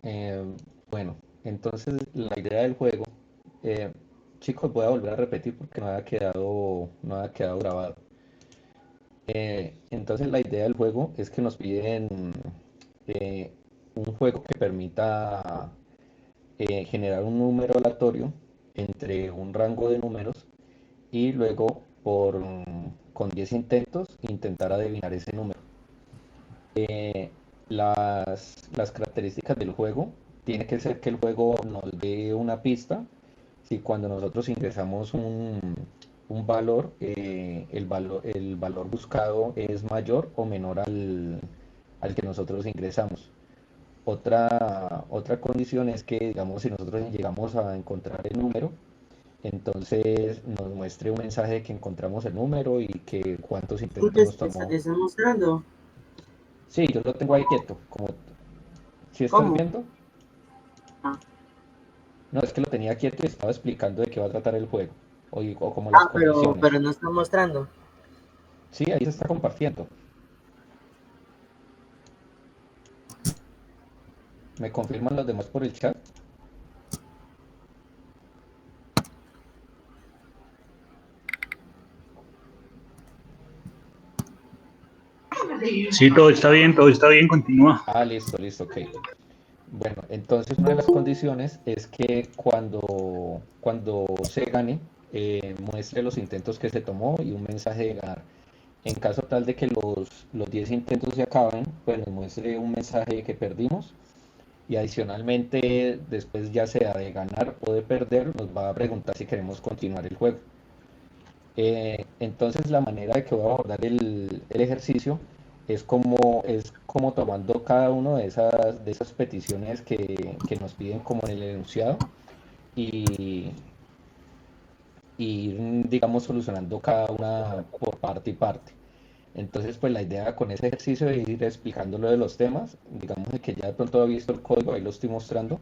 Eh, bueno, entonces la idea del juego, eh, chicos, voy a volver a repetir porque no había quedado grabado. Entonces la idea del juego es que nos piden eh, un juego que permita generar un número aleatorio entre un rango de números y luego con 10 intentos intentar adivinar ese número. Las características del juego tiene que ser que el juego nos dé una pista si cuando nosotros ingresamos un valor, el valor buscado es mayor o menor al que nosotros ingresamos. Otra condición es que, digamos, si nosotros llegamos a encontrar el número, entonces nos muestre un mensaje de que encontramos el número y que cuántos ¿Tú intentos te, nos tomó. te estás mostrando? Sí, yo lo tengo ahí quieto, como si estás ¿Cómo? viendo. Ah, No, es que lo tenía quieto y estaba explicando de qué va a tratar el juego, o como las pero condiciones. no está mostrando. Sí, ahí se está compartiendo. ¿Me confirman los demás por el chat? Sí, todo está bien, continúa. Ah, listo, listo, ok. Bueno, entonces una de las condiciones es que cuando se gane, muestre los intentos que se tomó y un mensaje de ganar. En caso tal de que los 10 intentos se acaben, pues nos muestre un mensaje de que perdimos y adicionalmente después ya sea de ganar o de perder, nos va a preguntar si queremos continuar el juego. Entonces la manera de que voy a abordar el ejercicio es como tomando cada una de esas peticiones que nos piden como en el enunciado y, y ir, digamos, solucionando cada una por parte y parte. Entonces, pues la idea con ese ejercicio es ir explicando lo de los temas, digamos que ya de pronto ha visto el código, ahí lo estoy mostrando,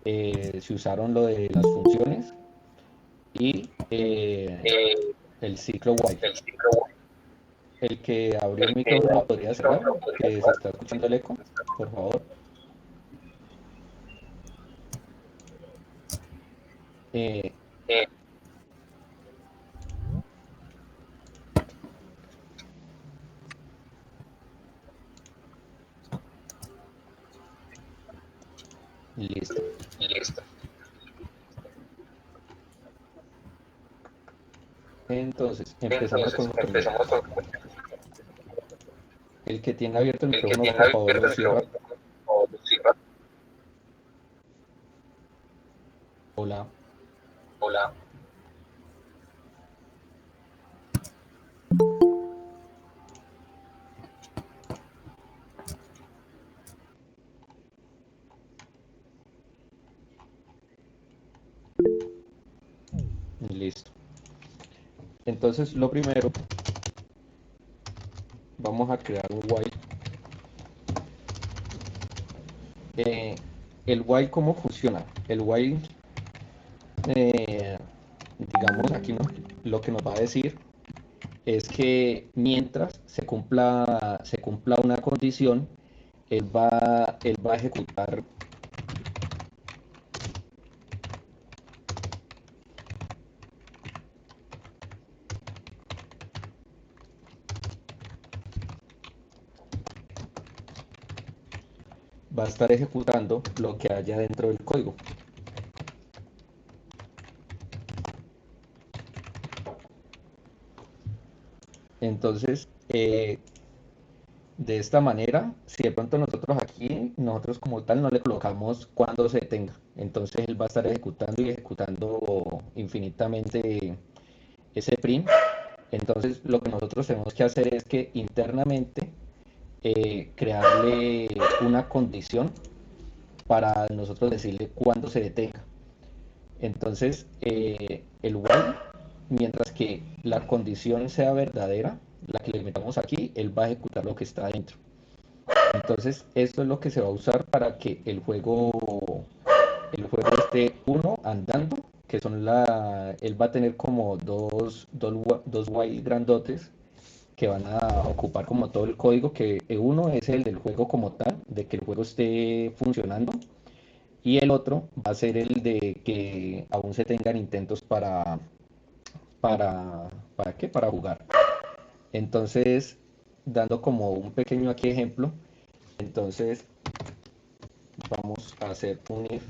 si usaron lo de las funciones y el ciclo while. El que abrió el micrófono lo podría cerrar, que se está escuchando el eco, por favor. Eh, listo. Entonces, empezamos con lo primero. El que tiene abierto el micrófono, por favor, lo cierra. Hola. Listo. Entonces, lo primero, vamos a crear un while. Eh, el while, ¿cómo funciona? El while, eh, digamos, aquí lo que nos va a decir es que mientras se cumpla una condición, él va a ejecutar, va a estar ejecutando lo que haya dentro del código. Entonces, de esta manera, si de pronto nosotros como tal no le colocamos cuando se detenga, entonces él va a estar ejecutando y ejecutando infinitamente ese print. Entonces, lo que nosotros tenemos que hacer es que internamente crearle una condición para nosotros decirle cuándo se detenga. Entonces, el while, mientras que la condición sea verdadera, la que le metamos aquí, él va a ejecutar lo que está dentro. Entonces, esto es lo que se va a usar para que el juego esté uno andando, que él va a tener como dos while grandotes que van a ocupar como todo el código, que uno es el del juego como tal, de que el juego esté funcionando, Y el otro va a ser el de que aún se tengan intentos ¿para qué? Para jugar. Entonces, dando como un pequeño aquí ejemplo, entonces vamos a hacer un if.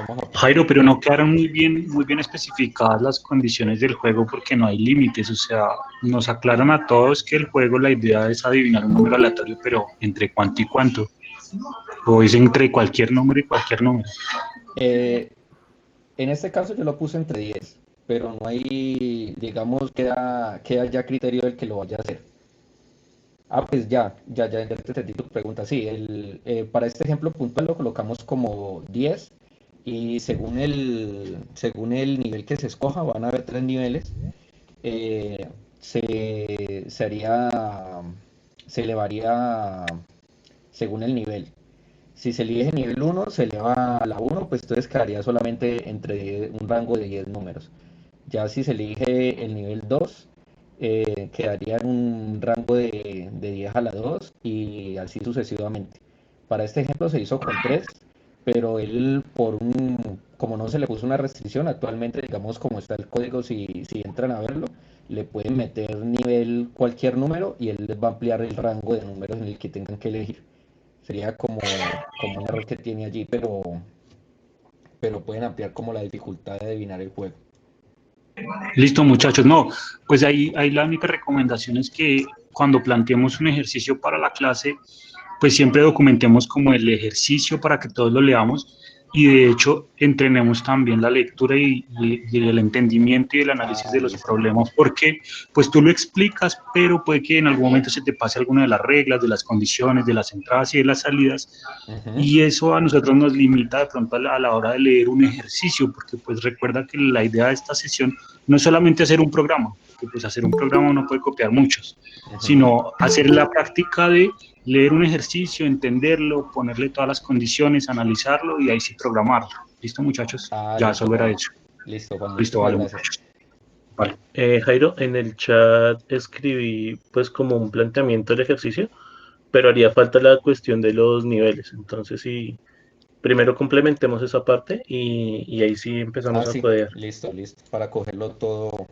Vamos a Jairo, pero no quedaron muy bien especificadas las condiciones del juego porque no hay límites, o sea, nos aclaran a todos que el juego, la idea es adivinar un número aleatorio, pero ¿entre cuánto y cuánto? O es entre cualquier número y cualquier número. eh, en este caso yo lo puse entre 10, pero no hay, digamos, queda ya criterio del que lo vaya a hacer. Ah, pues ya te entendí tu pregunta. Sí, para este ejemplo puntual lo colocamos como 10 y según el nivel que se escoja, van a haber tres niveles, eh, se haría, se elevaría según el nivel. Si se elige nivel uno se eleva a la uno, pues entonces quedaría solamente entre un rango de 10 números. Ya si se elige el nivel 2 quedaría en un rango de 10 a la 2 y así sucesivamente. Para este ejemplo se hizo con 3, pero él como no se le puso una restricción, actualmente digamos como está el código, si entran a verlo, le pueden meter nivel cualquier número y él les va a ampliar el rango de números en el que tengan que elegir. Sería como un error que tiene allí, pero pueden ampliar como la dificultad de adivinar el juego. Listo, muchachos. No, pues ahí la única recomendación es que cuando planteemos un ejercicio para la clase, pues siempre documentemos como el ejercicio para que todos lo leamos y de hecho entrenemos también la lectura y el entendimiento y el análisis Ah, de los listo. problemas, porque pues tú lo explicas, pero puede que en algún momento se te pase alguna de las reglas, de las condiciones, de las entradas y de las salidas, Ujú. y eso a nosotros nos limita de pronto a la hora de leer un ejercicio, porque pues recuerda que la idea de esta sesión no es solamente hacer un programa, porque pues hacer un programa uno puede copiar muchos, Ujú. sino hacer la práctica de leer un ejercicio, entenderlo, ponerle todas las condiciones, analizarlo y ahí sí programarlo. ¿Listo, muchachos? Ah, Ya listo, eso era Juan. hecho. Listo, Juan. Listo, Muchísimas vale, gracias. muchachos. Vale. Jairo, en el chat escribí pues como un planteamiento del ejercicio, pero haría falta la cuestión de los niveles. Entonces, sí, primero complementemos esa parte y ahí sí Ah, empezamos a sí. codear. Listo, listo. Para cogerlo todo.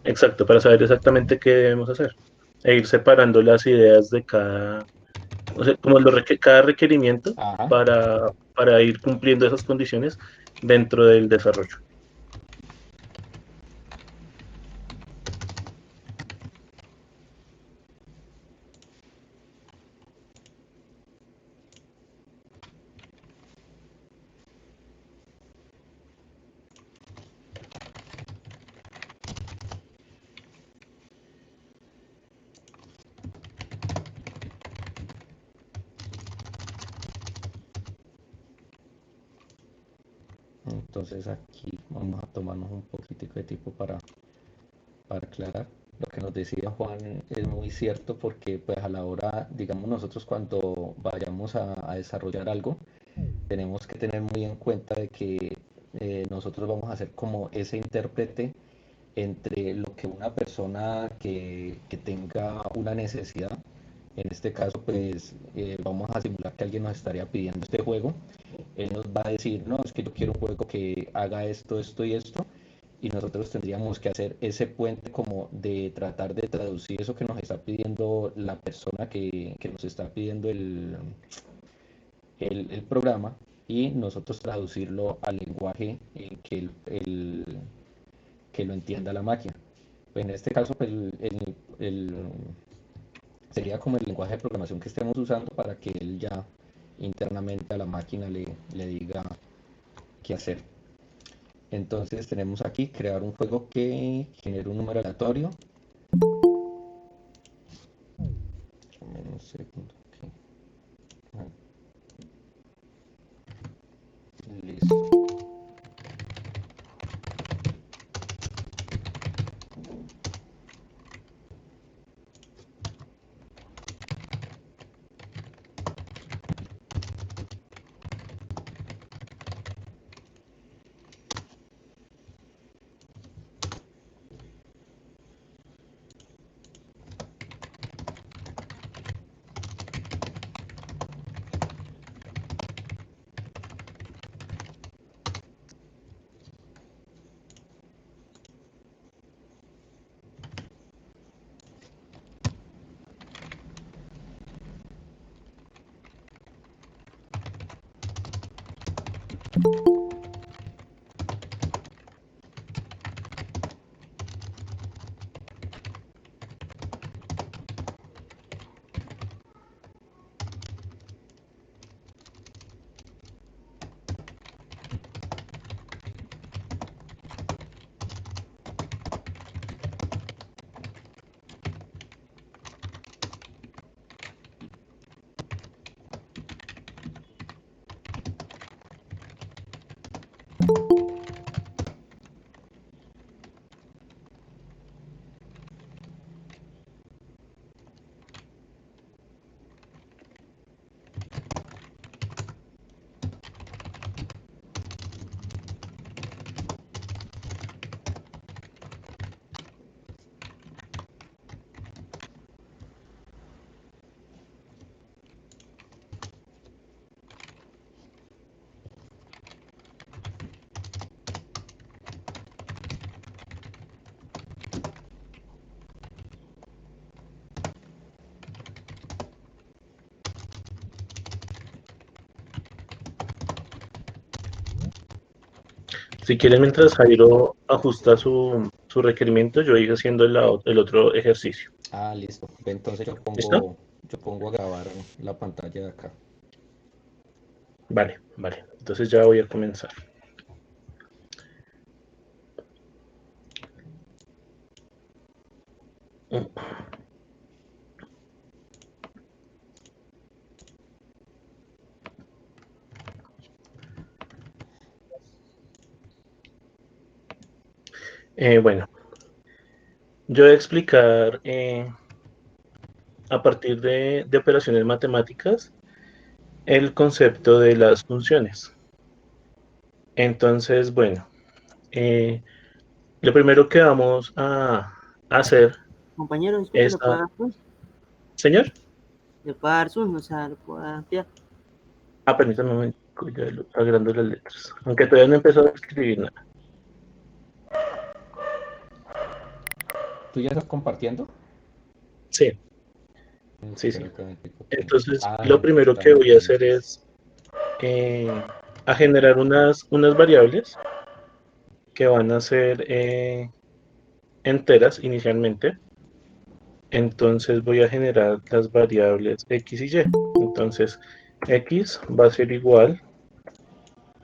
Exacto, para saber exactamente qué debemos hacer. E ir separando las ideas de cada, o sea, como cada requerimiento Ajá. para ir cumpliendo esas condiciones dentro del desarrollo. Entonces aquí vamos a tomarnos un poquitico de tiempo para aclarar. Lo que nos decía Juan es muy cierto porque pues a la hora, digamos nosotros cuando vayamos a desarrollar algo, tenemos que tener muy en cuenta de que nosotros vamos a ser como ese intérprete entre lo que una persona que tenga una necesidad, en este caso pues vamos a simular que alguien nos estaría pidiendo este juego, él nos va a decir, no, es que yo quiero un juego que haga esto, esto y esto, y nosotros tendríamos que hacer ese puente como de tratar de traducir eso que nos está pidiendo la persona que nos está pidiendo el programa y nosotros traducirlo al lenguaje en que lo entienda la máquina. Pues en este caso, pues, sería como el lenguaje de programación que estemos usando para que él ya internamente a la máquina le diga qué hacer. Entonces tenemos aquí crear un juego que genere un número aleatorio. Un segundo, ok. Ah, listo. Si quieren, mientras Jairo ajusta su requerimiento, yo iré haciendo el otro ejercicio. Ah, listo. Entonces ¿Listo? yo pongo a grabar la pantalla de acá. Vale, vale. Entonces ya voy a comenzar. Bueno, yo voy a explicar a partir de operaciones matemáticas el concepto de las funciones. Entonces, bueno, eh, lo primero que vamos a hacer Compañero, disculpe, es... ¿le puedo dar zoom? ¿Señor? ¿Le puedo dar zoom? O sea, ¿le puedo ampliar? Permítame un momento, ya lo agrando las letras. Aunque todavía no he empezado a escribir nada. ¿Tú ya estás compartiendo? Sí, sí, sí. Espera un momentico que- Entonces, Ah, lo primero que dame voy a hacer permiso. es a generar unas variables que van a ser enteras inicialmente. Entonces voy a generar las variables x y y. Entonces, x va a ser igual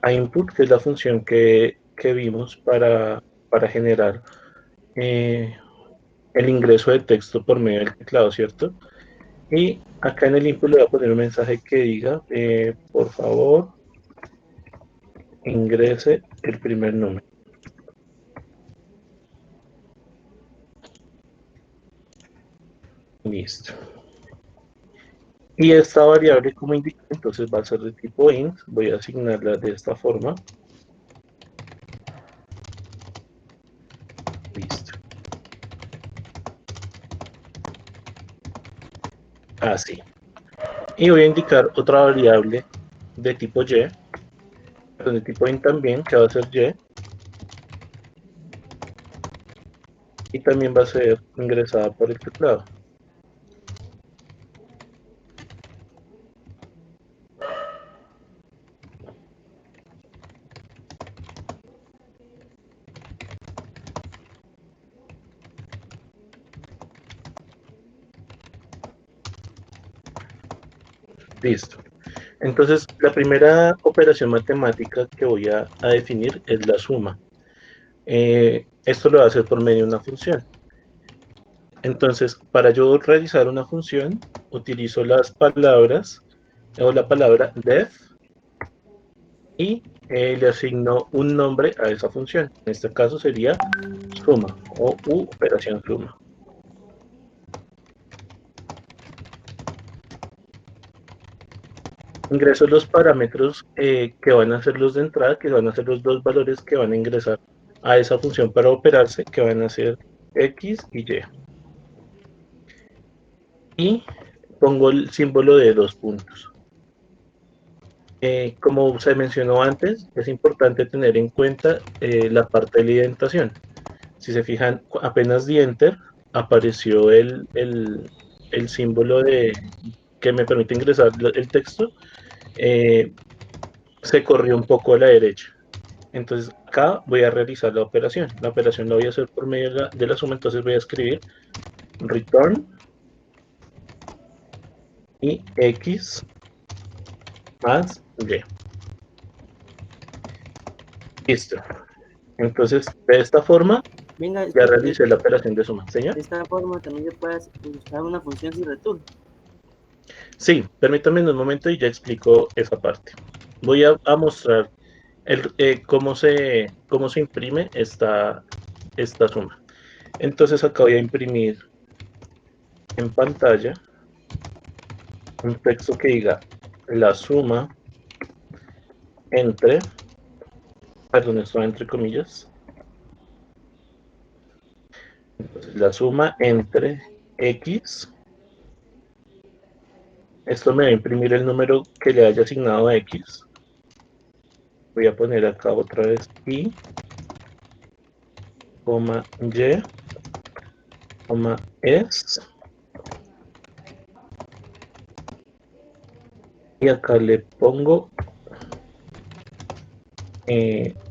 a input, que es la función que vimos para generar eh, el ingreso de texto por medio del teclado, ¿cierto? Y acá en el input le voy a poner un mensaje que diga, por favor, ingrese el primer número. Listo. Y esta variable, como indica, entonces va a ser de tipo int. Voy a asignarla de esta forma. Listo. Así. Y voy a indicar otra variable de tipo y, pero de tipo int también, que va a ser y. Y también va a ser ingresada por el teclado. Listo. Entonces, la primera operación matemática que voy a definir es la suma. Esto lo voy a hacer por medio de una función. Entonces, para yo realizar una función, utilizo las palabras o la palabra def y le asigno un nombre a esa función. En este caso sería suma o operación suma. Ingreso los parámetros que van a ser los de entrada, que van a ser los dos valores que van a ingresar a esa función para operarse, que van a ser x y y. Y pongo el símbolo de 2 puntos. Como se mencionó antes, es importante tener en cuenta la parte de la indentación. Si se fijan, apenas di enter, apareció el símbolo que me permite ingresar el texto. se corrió un poco a la derecha. Entonces acá voy a realizar la operación. La operación la voy a hacer por medio de la suma, entonces voy a escribir return y x más y. Listo. Entonces, de esta forma, Venga, ya espera, realicé la operación de suma. ¿Señor? de esta forma también se puede buscar una función sin return. Sí, permítame un momento y ya explico esa parte. Voy a mostrar cómo se imprime esta suma. Entonces acá voy a imprimir en pantalla un texto que diga la suma entre, perdón, esto entre comillas, entonces la suma entre x, esto me va a imprimir el número que le haya asignado a x, voy a poner acá otra vez y, coma y, coma es, y acá le pongo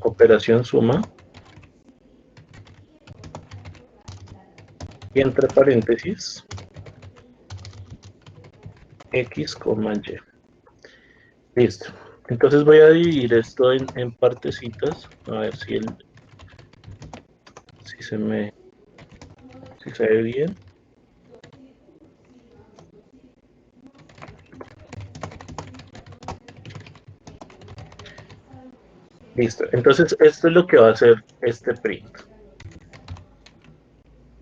operación suma, y entre paréntesis, x, coma y. Listo. Entonces voy a dividir esto en partecitas, a ver si si se ve bien. Listo. Entonces esto es lo que va a hacer este print.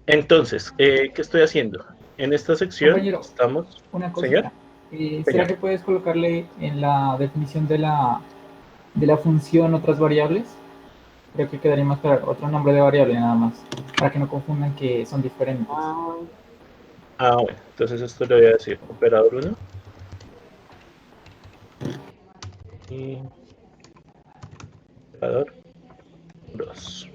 Entonces, ¿qué estoy haciendo? En esta sección Compañero, estamos... una Señor, cosita. ¿Será señor. que puedes colocarle en la definición de la función otras variables? Creo que quedaría más claro. Otro nombre de variable nada más. Para que no confundan que son diferentes. Bueno. Entonces esto le voy a decir operador 1. Y operador 2.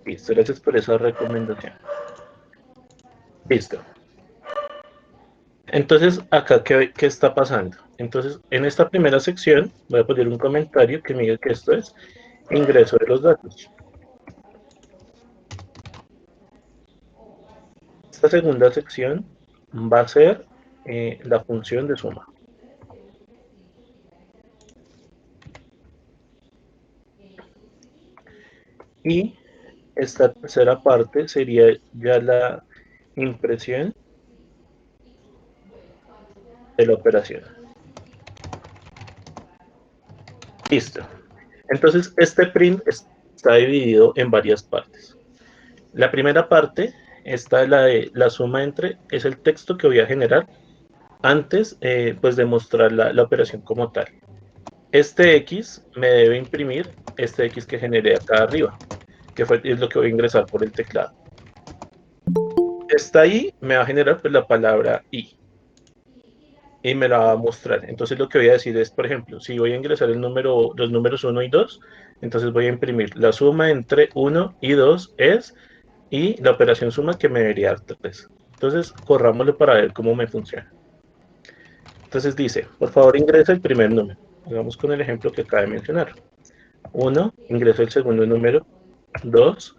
Listo, gracias por esa recomendación. Listo. Entonces, acá, ¿qué está pasando? Entonces, en esta primera sección voy a poner un comentario que me diga que esto es ingreso de los datos. Esta segunda sección va a ser la función de suma. Y esta tercera parte sería ya la impresión de la operación. Listo. Entonces, este print está dividido en varias partes. La primera parte está la de la suma entre, es el texto que voy a generar antes pues de mostrar la operación como tal. Este X me debe imprimir este X que generé acá arriba, que es lo que voy a ingresar por el teclado. Está ahí, me va a generar pues la palabra y me la va a mostrar. Entonces lo que voy a decir es, por ejemplo, si voy a ingresar los números 1 y 2, entonces voy a imprimir la suma entre 1 y 2 es, y la operación suma que me debería dar 3. Entonces corrámoslo para ver cómo me funciona. Entonces dice, por favor ingresa el primer número. Vamos con el ejemplo que acaba de mencionar. 1, ingreso el segundo número, 2,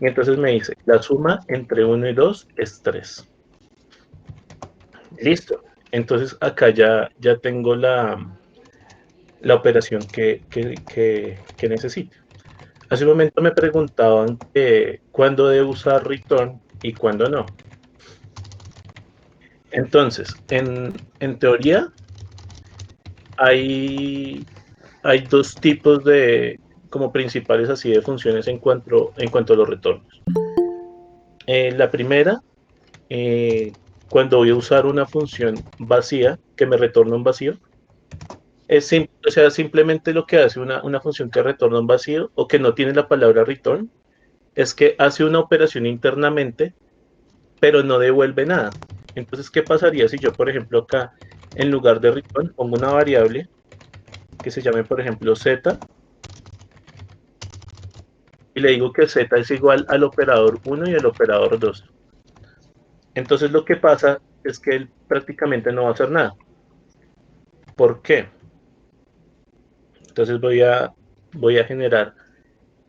y entonces me dice, la suma entre 1 y 2 es 3. Listo. Entonces acá ya tengo la operación que necesito. Hace un momento me preguntaban cuándo debo usar return y cuándo no. Entonces, en teoría, hay dos tipos como principales así de funciones en cuanto a los retornos. La primera, cuando voy a usar una función vacía que me retorna un vacío, o sea, simplemente lo que hace una función que retorna un vacío o que no tiene la palabra return, es que hace una operación internamente, pero no devuelve nada. Entonces, ¿qué pasaría si yo, por ejemplo, acá, en lugar de return, pongo una variable que se llame, por ejemplo, z, y le digo que z es igual al operador 1 y al operador 2. Entonces lo que pasa es que él prácticamente no va a hacer nada. ¿Por qué? Entonces voy a generar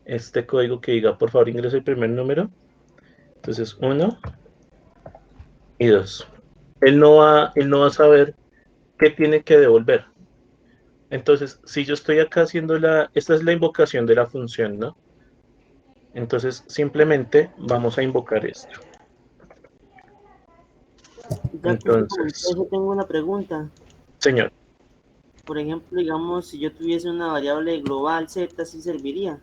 este código que diga, por favor, ingrese el primer número. Entonces 1 y 2. Él no va a saber qué tiene que devolver. Entonces, si yo estoy acá haciendo esta es la invocación de la función, ¿no? Entonces, simplemente vamos a invocar esto. Ya que usted comentó Entonces, eso, tengo una pregunta. señor, Por ejemplo, digamos, si yo tuviese una variable global z, sí serviría.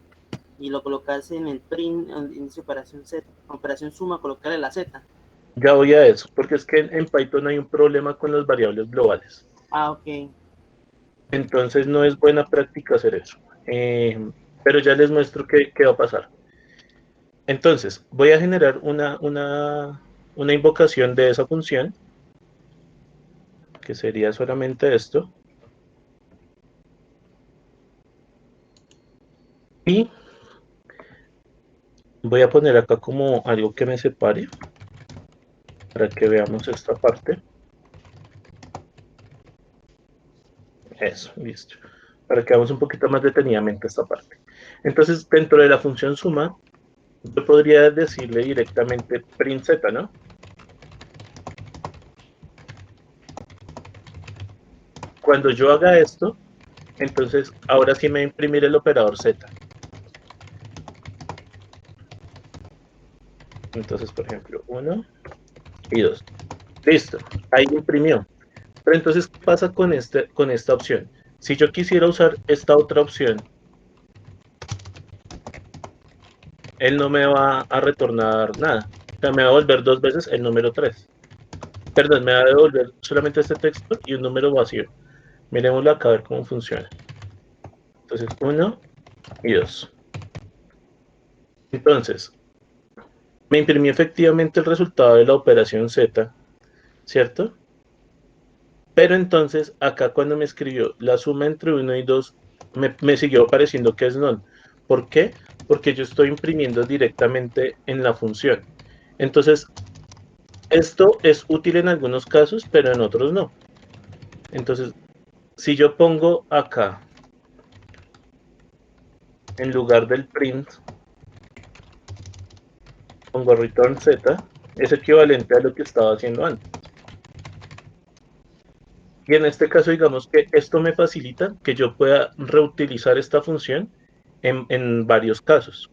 Y lo colocase en el print, en operación z, operación suma, colocarle la z. ya voy a eso, porque es que en Python hay un problema con las variables globales. Ah, ok. Entonces, no es buena práctica hacer eso. Pero ya les muestro qué va a pasar. Entonces, voy a generar una invocación de esa función, que sería solamente esto. Y voy a poner acá como algo que me separe, para que veamos esta parte. Eso, listo. Para que veamos un poquito más detenidamente esta parte. Entonces, dentro de la función suma, yo podría decirle directamente print z, ¿no? Cuando yo haga esto, entonces ahora sí me va a imprimir el operador z. Entonces, por ejemplo, 1 y 2. Listo, ahí imprimió. Pero entonces, ¿qué pasa con esta opción? Si yo quisiera usar esta otra opción, él no me va a retornar nada. O sea, me va a devolver 2 veces el número 3. Perdón, me va a devolver solamente este texto y un número vacío. Miremoslo acá a ver cómo funciona. Entonces, 1 y 2. Entonces, me imprimió efectivamente el resultado de la operación Z, ¿cierto? Pero entonces, acá cuando me escribió la suma entre 1 y 2, me siguió apareciendo que es null. ¿Por qué? Porque yo estoy imprimiendo directamente en la función. Entonces, esto es útil en algunos casos, pero en otros no. Entonces, si yo pongo acá, en lugar del print, pongo return z, es equivalente a lo que estaba haciendo antes. Y en este caso, digamos que esto me facilita que yo pueda reutilizar esta función en varios casos.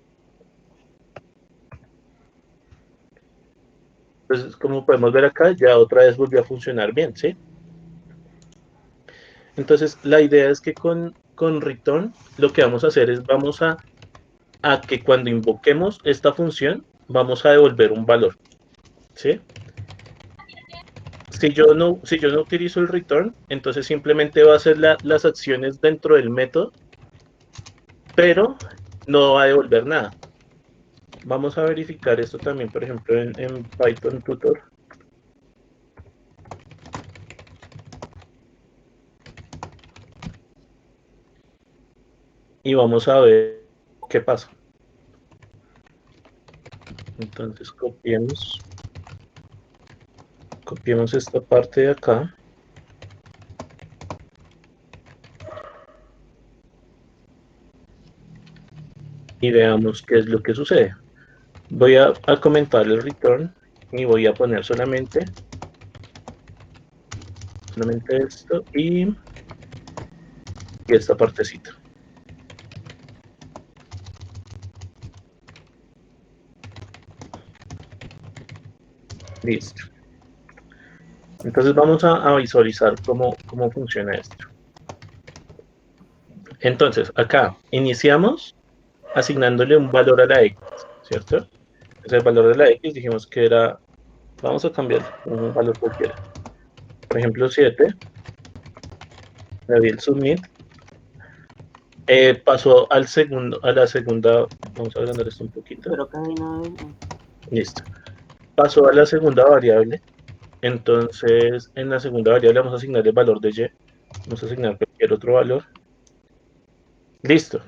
Entonces, como podemos ver acá, ya otra vez volvió a funcionar bien, ¿sí? Entonces, la idea es que con return lo que vamos a hacer es vamos a que cuando invoquemos esta función, vamos a devolver un valor, ¿sí? Si yo no utilizo el return, entonces simplemente va a hacer las acciones dentro del método, pero no va a devolver nada. Vamos a verificar esto también, por ejemplo, en Python Tutor. Y vamos a ver qué pasa. Entonces copiemos esta parte de acá. Y veamos qué es lo que sucede. Voy a comentar el return y voy a poner solamente esto y esta partecita. Listo. Entonces vamos a visualizar cómo funciona esto. Entonces, acá iniciamos asignándole un valor a la X, ¿cierto? Entonces el valor de la X dijimos que era, vamos a cambiar un valor cualquiera. Por ejemplo, 7. Le di el submit. Pasó a la segunda, vamos a agrandar esto un poquito. Pero acá no. Listo. Pasó a la segunda variable. Entonces, en la segunda variable vamos a asignar el valor de Y. Vamos a asignar cualquier otro valor. Listo.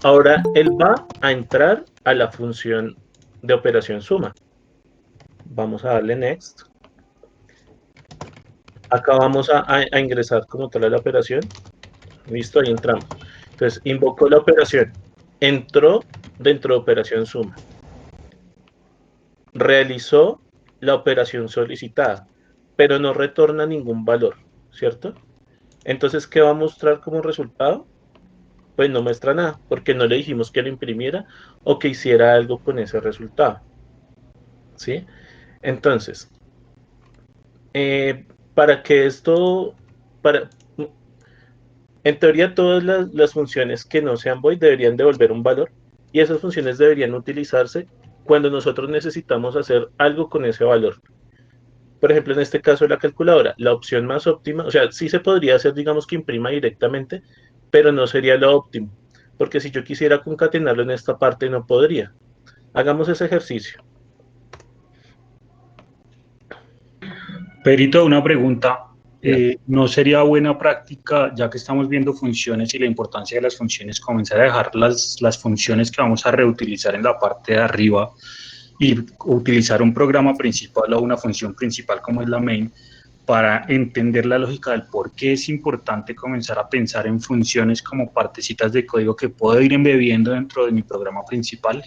Ahora él va a entrar a la función de operación suma. Vamos a darle next. Acá vamos a ingresar como tal a la operación. Listo, ahí entramos. Entonces, invocó la operación. Entró dentro de operación suma. Realizó la operación solicitada, pero no retorna ningún valor, ¿cierto? Entonces, ¿qué va a mostrar como resultado? Pues no muestra nada, porque no le dijimos que lo imprimiera o que hiciera algo con ese resultado, ¿sí? Entonces, para que esto, para, en teoría todas las funciones que no sean void deberían devolver un valor y esas funciones deberían utilizarse cuando nosotros necesitamos hacer algo con ese valor. Por ejemplo, en este caso de la calculadora, la opción más óptima, o sea, sí se podría hacer, digamos, que imprima directamente, pero no sería lo óptimo, porque si yo quisiera concatenarlo en esta parte no podría. Hagamos ese ejercicio. Perito, una pregunta. Bien. ¿No sería buena práctica, ya que estamos viendo funciones y la importancia de las funciones, comenzar a dejar las funciones que vamos a reutilizar en la parte de arriba y utilizar un programa principal o una función principal como es la main para entender la lógica del por qué es importante comenzar a pensar en funciones como partecitas de código que puedo ir embebiendo dentro de mi programa principal?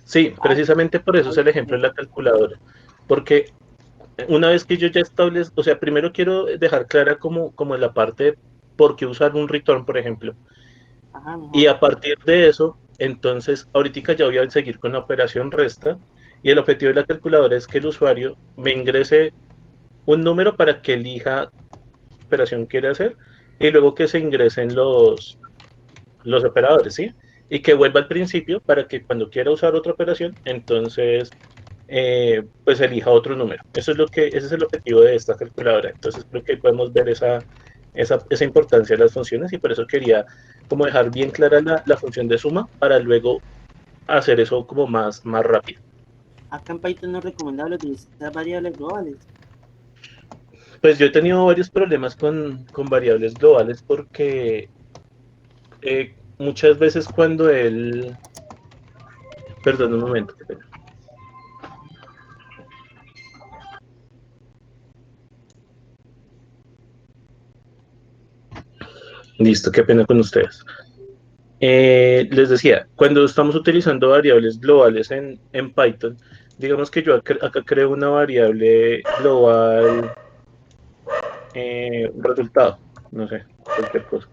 Sí, precisamente por eso es el ejemplo de la calculadora, porque una vez que yo ya establezco, o sea, primero quiero dejar clara como la parte de por qué usar un return, por ejemplo. Ajá, mejor. Y a partir de eso, entonces, ahorita ya voy a seguir con la operación resta. Y el objetivo de la calculadora es que el usuario me ingrese un número para que elija qué operación quiere hacer y luego que se ingresen los operadores, ¿sí? Y que vuelva al principio para que cuando quiera usar otra operación, entonces pues elija otro número. Ese es el objetivo de esta calculadora. Entonces creo que podemos ver esa importancia de las funciones y por eso quería como dejar bien clara la función de suma para luego hacer eso como más rápido. Acá en Python no es recomendable utilizar variables globales. Pues yo he tenido varios problemas con variables globales porque muchas veces cuando él... Perdón, un momento, qué pena. Listo, qué pena con ustedes. Les decía, cuando estamos utilizando variables globales en Python, digamos que yo acá creo una variable global resultado, no sé, cualquier cosa.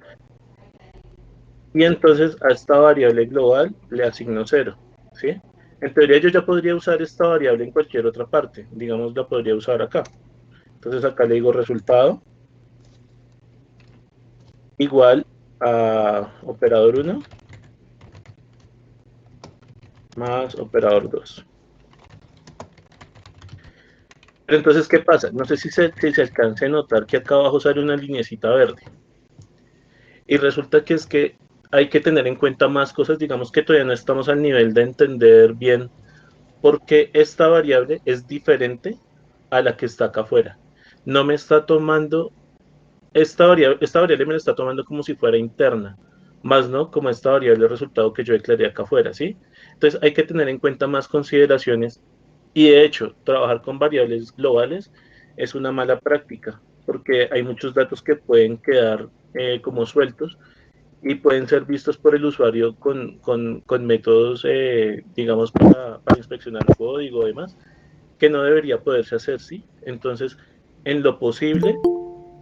Y entonces a esta variable global le asigno 0, ¿sí? En teoría yo ya podría usar esta variable en cualquier otra parte, digamos la podría usar acá. Entonces acá le digo resultado igual a operador 1 más operador 2. Pero entonces, ¿qué pasa? No sé si se alcance a notar que acá abajo sale una linecita verde. Y resulta que es que hay que tener en cuenta más cosas, digamos que todavía no estamos al nivel de entender bien por qué esta variable es diferente a la que está acá afuera. No me está tomando, esta variable me la está tomando como si fuera interna, más no como esta variable resultado que yo declaré acá afuera, ¿sí? Entonces hay que tener en cuenta más consideraciones y de hecho, trabajar con variables globales es una mala práctica, porque hay muchos datos que pueden quedar como sueltos y pueden ser vistos por el usuario con métodos, digamos, para inspeccionar código y demás, que no debería poderse hacer, ¿sí? Entonces, en lo posible,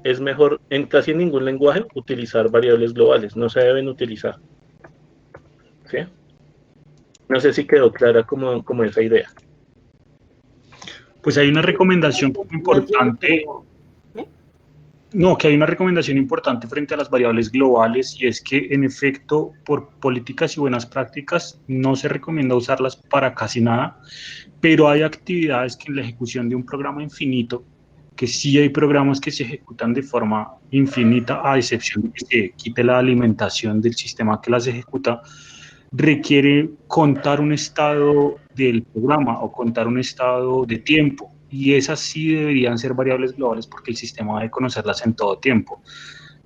es mejor en casi ningún lenguaje utilizar variables globales, no se deben utilizar, ¿sí? No sé si quedó clara como esa idea. Pues hay una recomendación No entiendo, importante. pero... ¿qué? No, que hay una recomendación importante frente a las variables globales y es que en efecto por políticas y buenas prácticas no se recomienda usarlas para casi nada, pero hay actividades que en la ejecución de un programa infinito, que sí hay programas que se ejecutan de forma infinita a excepción de que se quite la alimentación del sistema que las ejecuta, requiere contar un estado del programa o contar un estado de tiempo. Y esas sí deberían ser variables globales porque el sistema debe conocerlas en todo tiempo.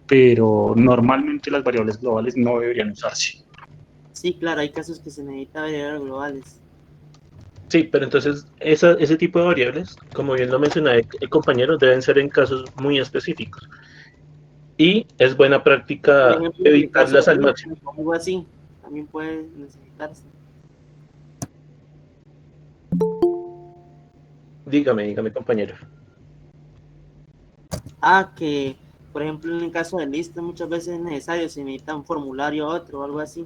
Pero normalmente las variables globales no deberían usarse. Sí, claro, hay casos que se necesitan variables globales. Sí, pero entonces ese tipo de variables, como bien lo mencionaba el compañero, deben ser en casos muy específicos. Y es buena Por práctica ejemplo, en el caso evitarlas de al lista, máximo. o algo así, también puede necesitarse. Dígame, compañero. Que, por ejemplo, en el caso de lista, muchas veces es necesario, se necesita un formulario otro o algo así.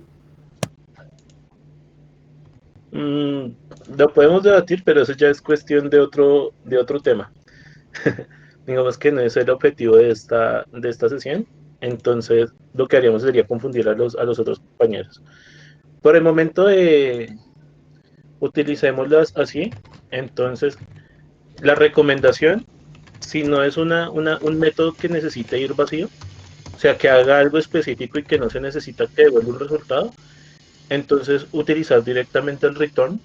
Mm, lo podemos debatir, pero eso ya es cuestión de otro tema. Digamos que no es el objetivo de esta sesión. Entonces, lo que haríamos sería confundir a los otros compañeros. Por el momento, utilicémoslas así. Entonces, la recomendación, si no es un método que necesite ir vacío, o sea, que haga algo específico y que no se necesita que devuelva un resultado, entonces utilizar directamente el return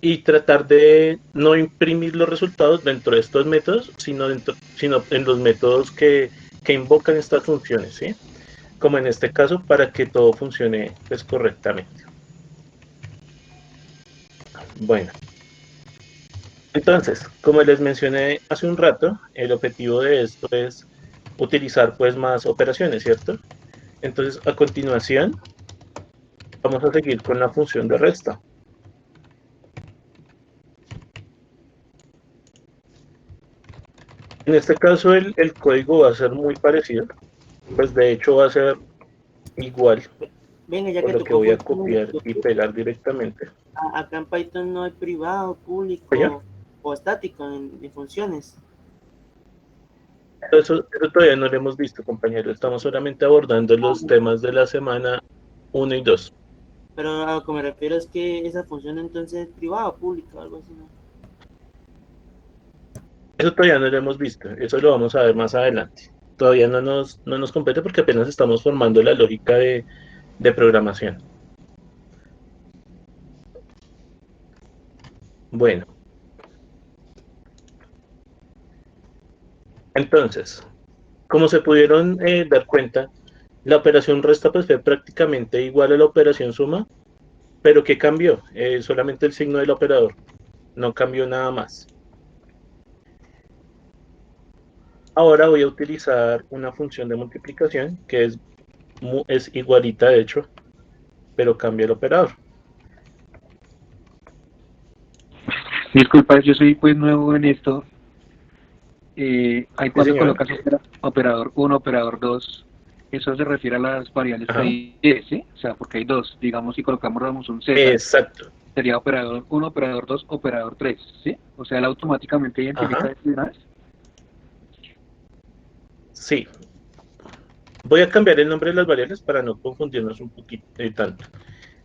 y tratar de no imprimir los resultados dentro de estos métodos, sino en los métodos que invocan estas funciones, ¿sí? Como en este caso, para que todo funcione pues, correctamente. Bueno, entonces, como les mencioné hace un rato, el objetivo de esto es utilizar pues más operaciones, ¿cierto? Entonces, a continuación, vamos a seguir con la función de resta. En este caso, el código va a ser muy parecido, pues de hecho va a ser igual, Venga, ya por que lo que tocó voy a funciones, copiar y pegar directamente. acá en Python no hay privado, Oye, público o estático en funciones. eso todavía no lo hemos visto, compañero. Estamos solamente abordando los temas de la semana 1 y 2. Pero a lo que me refiero es que esa función entonces es privada o pública o algo así, ¿no? Eso todavía no lo hemos visto. Eso lo vamos a ver más adelante. Todavía no nos compete porque apenas estamos formando la lógica de programación. Bueno, entonces, como se pudieron dar cuenta, la operación resta pues, fue prácticamente igual a la operación suma, pero ¿qué cambió? Solamente el signo del operador, no cambió nada más. Ahora voy a utilizar una función de multiplicación que es igualita, de hecho, pero cambia el operador. Disculpa, yo soy pues nuevo en esto. Ahí Sí, cuando señor. colocas operador uno, operador 2, eso se refiere a las variables que Ajá. hay, Y, ¿sí? O sea, porque hay dos. Digamos, si colocamos digamos, un Z, Exacto. sería operador uno, operador 2, operador 3, ¿sí? O sea, él automáticamente identifica Ajá. eso de una vez. Sí. Voy a cambiar el nombre de las variables para no confundirnos un poquito tanto.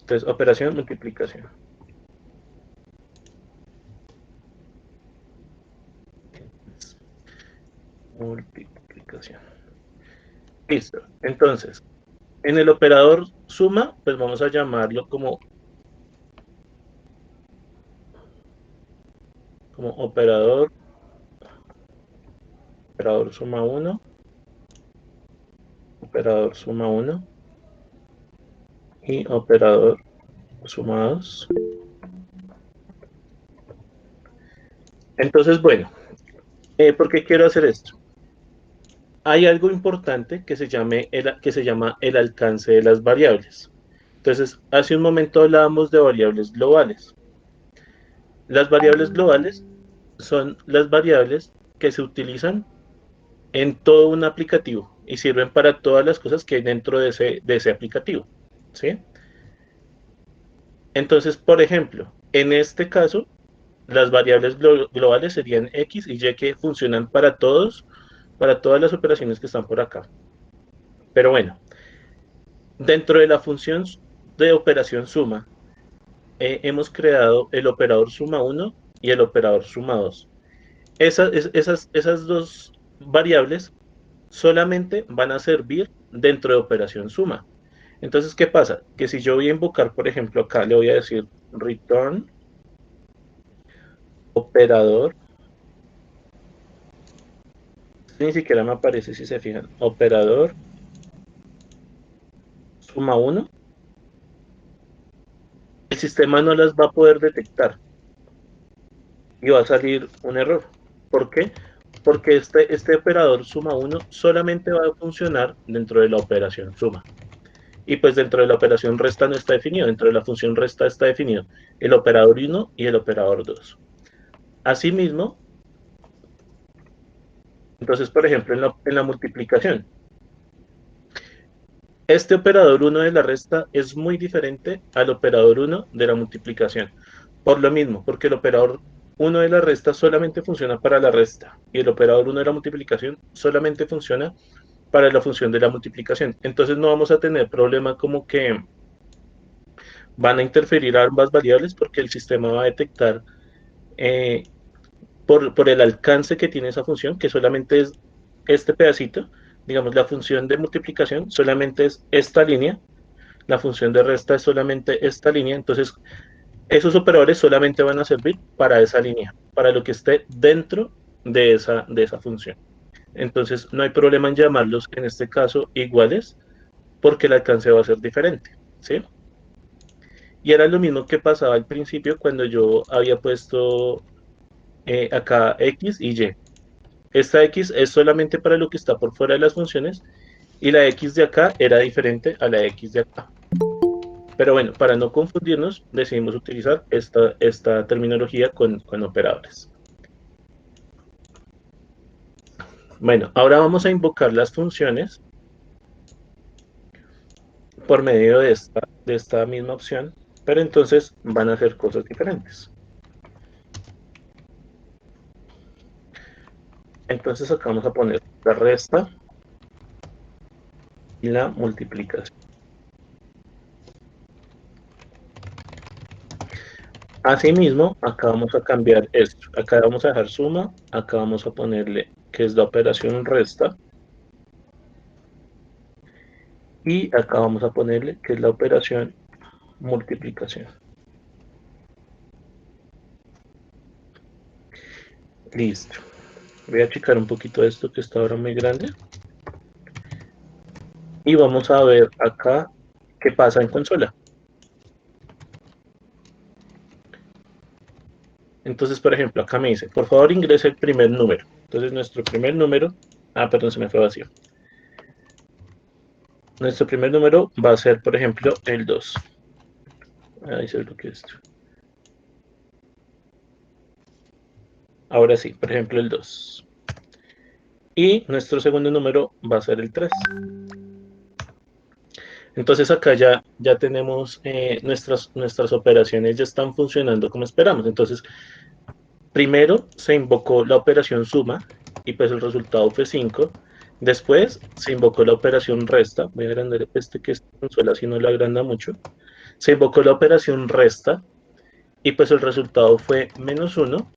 Entonces, operación multiplicación. Multiplicación. Listo. Entonces, en el operador suma, pues vamos a llamarlo como operador suma 1, operador suma 1 y operador suma 2. Entonces, bueno, ¿por qué quiero hacer esto? Hay algo importante que se llama el alcance de las variables. Entonces, hace un momento hablábamos de variables globales. Las variables globales son las variables que se utilizan en todo un aplicativo y sirven para todas las cosas que hay dentro de ese aplicativo. ¿Sí? Entonces, por ejemplo, en este caso, las variables globales serían X y Y que funcionan para todas las operaciones que están por acá. Pero bueno, dentro de la función de operación suma, hemos creado el operador suma 1 y el operador suma 2. Esas dos variables solamente van a servir dentro de operación suma. Entonces, ¿qué pasa? Que si yo voy a invocar, por ejemplo, acá le voy a decir return operador, ni siquiera me aparece si se fijan, operador suma 1. sistema no las va a poder detectar y va a salir un error. ¿Por qué? Porque este operador suma 1 solamente va a funcionar dentro de la operación suma. Y pues dentro de la operación resta no está definido, dentro de la función resta está definido el operador 1 y el operador 2. Asimismo, entonces, por ejemplo, en la multiplicación, este operador 1 de la resta es muy diferente al operador 1 de la multiplicación. Por lo mismo, porque el operador 1 de la resta solamente funciona para la resta y el operador 1 de la multiplicación solamente funciona para la función de la multiplicación. Entonces no vamos a tener problema como que van a interferir ambas variables porque el sistema va a detectar eh, por el alcance que tiene esa función, que solamente es este pedacito. Digamos, la función de multiplicación solamente es esta línea, la función de resta es solamente esta línea, entonces esos operadores solamente van a servir para esa línea, para lo que esté dentro de esa función. Entonces no hay problema en llamarlos, en este caso, iguales, porque el alcance va a ser diferente, ¿sí? Y era lo mismo que pasaba al principio cuando yo había puesto acá X y Y. Esta X es solamente para lo que está por fuera de las funciones y la X de acá era diferente a la X de acá. Pero bueno, para no confundirnos, decidimos utilizar esta terminología con operadores. Bueno, ahora vamos a invocar las funciones por medio de esta misma opción, pero entonces van a hacer cosas diferentes. Entonces acá vamos a poner la resta y la multiplicación. Asimismo, acá vamos a cambiar esto. Acá vamos a dejar suma, acá vamos a ponerle que es la operación resta. Y acá vamos a ponerle que es la operación multiplicación. Listo. Voy a achicar un poquito esto que está ahora muy grande. Y vamos a ver acá qué pasa en consola. Entonces, por ejemplo, acá me dice, por favor ingrese el primer número. Entonces, nuestro primer número, perdón, se me fue vacío. Nuestro primer número va a ser, por ejemplo, el 2. Ahí se lo que es esto. Ahora sí, por ejemplo, el 2. Y nuestro segundo número va a ser el 3. Entonces acá ya tenemos nuestras operaciones ya están funcionando como esperamos. Entonces, primero se invocó la operación suma y pues el resultado fue 5. Después se invocó la operación resta. Voy a agrandar que esta consola si no la agranda mucho. Se invocó la operación resta y pues el resultado fue -1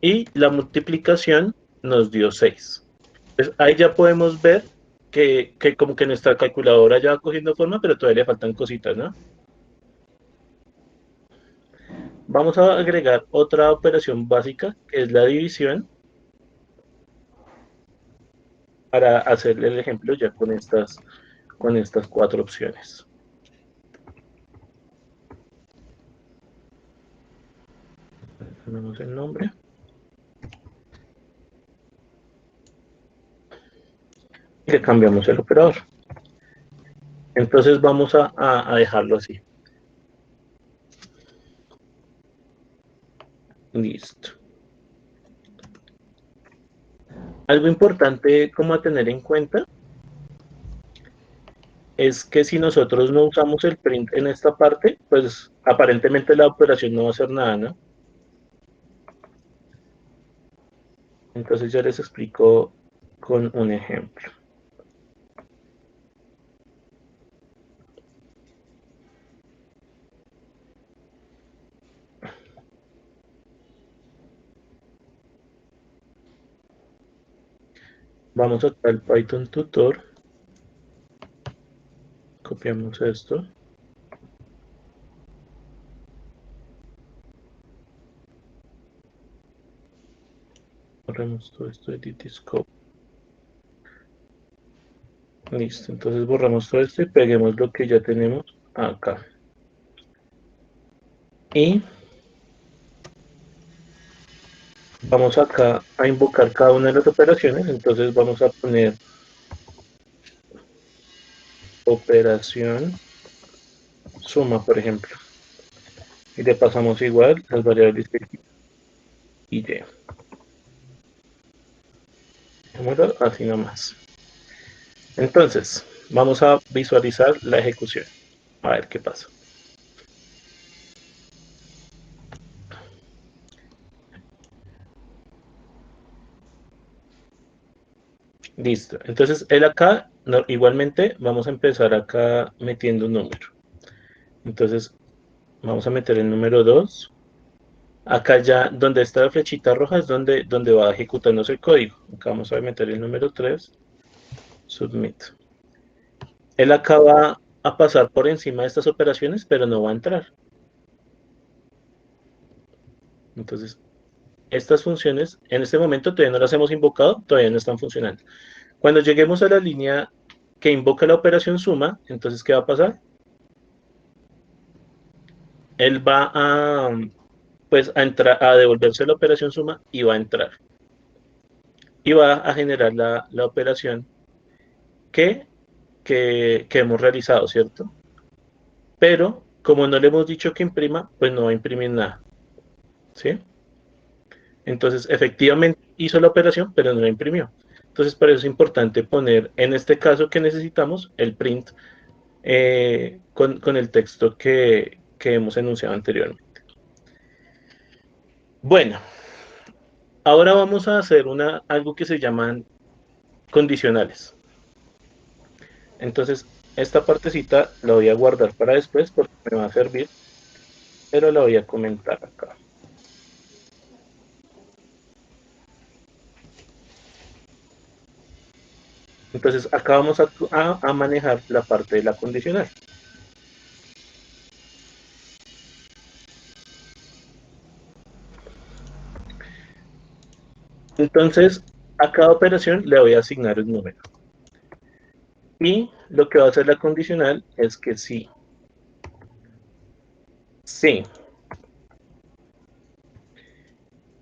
y la multiplicación nos dio 6. Pues ahí ya podemos ver que como que nuestra calculadora ya va cogiendo forma, pero todavía le faltan cositas, ¿no? Vamos a agregar otra operación básica, que es la división, para hacerle el ejemplo ya con estas 4 opciones. Ponemos el nombre. Y le cambiamos el operador. Entonces vamos a dejarlo así. Listo. Algo importante como a tener en cuenta es que si nosotros no usamos el print en esta parte, pues aparentemente la operación no va a hacer nada, ¿no? Entonces ya les explico con un ejemplo. Vamos acá al Python tutor. Copiamos esto. Borramos todo esto de DTScope. Listo, entonces borramos todo esto y peguemos lo que ya tenemos acá. Y vamos acá a invocar cada una de las operaciones. Entonces vamos a poner operación suma, por ejemplo. Y le pasamos igual las variables X y Y. Dejémoslo así nomás. Entonces, vamos a visualizar la ejecución. A ver qué pasa. Listo. Entonces, él acá, igualmente, vamos a empezar acá metiendo un número. Entonces, vamos a meter el número 2. Acá ya, donde está la flechita roja, es donde va ejecutándose el código. Acá vamos a meter el número 3. Submit. Él acá va a pasar por encima de estas operaciones, pero no va a entrar. Entonces, estas funciones, en este momento todavía no las hemos invocado, todavía no están funcionando. Cuando lleguemos a la línea que invoca la operación suma, entonces, ¿qué va a pasar? Él va pues, a entrar, a devolverse la operación suma y va a entrar. Y va a generar la operación que hemos realizado, ¿cierto? Pero, como no le hemos dicho que imprima, pues no va a imprimir nada, ¿sí? Entonces, efectivamente hizo la operación, pero no la imprimió. Entonces, por eso es importante poner, en este caso que necesitamos, el print con el texto que hemos enunciado anteriormente. Bueno, ahora vamos a hacer algo que se llaman condicionales. Entonces, esta partecita la voy a guardar para después porque me va a servir, pero la voy a comentar acá. Entonces, acá vamos a manejar la parte de la condicional. Entonces, a cada operación le voy a asignar un número. Y lo que va a hacer la condicional es que sí. Sí.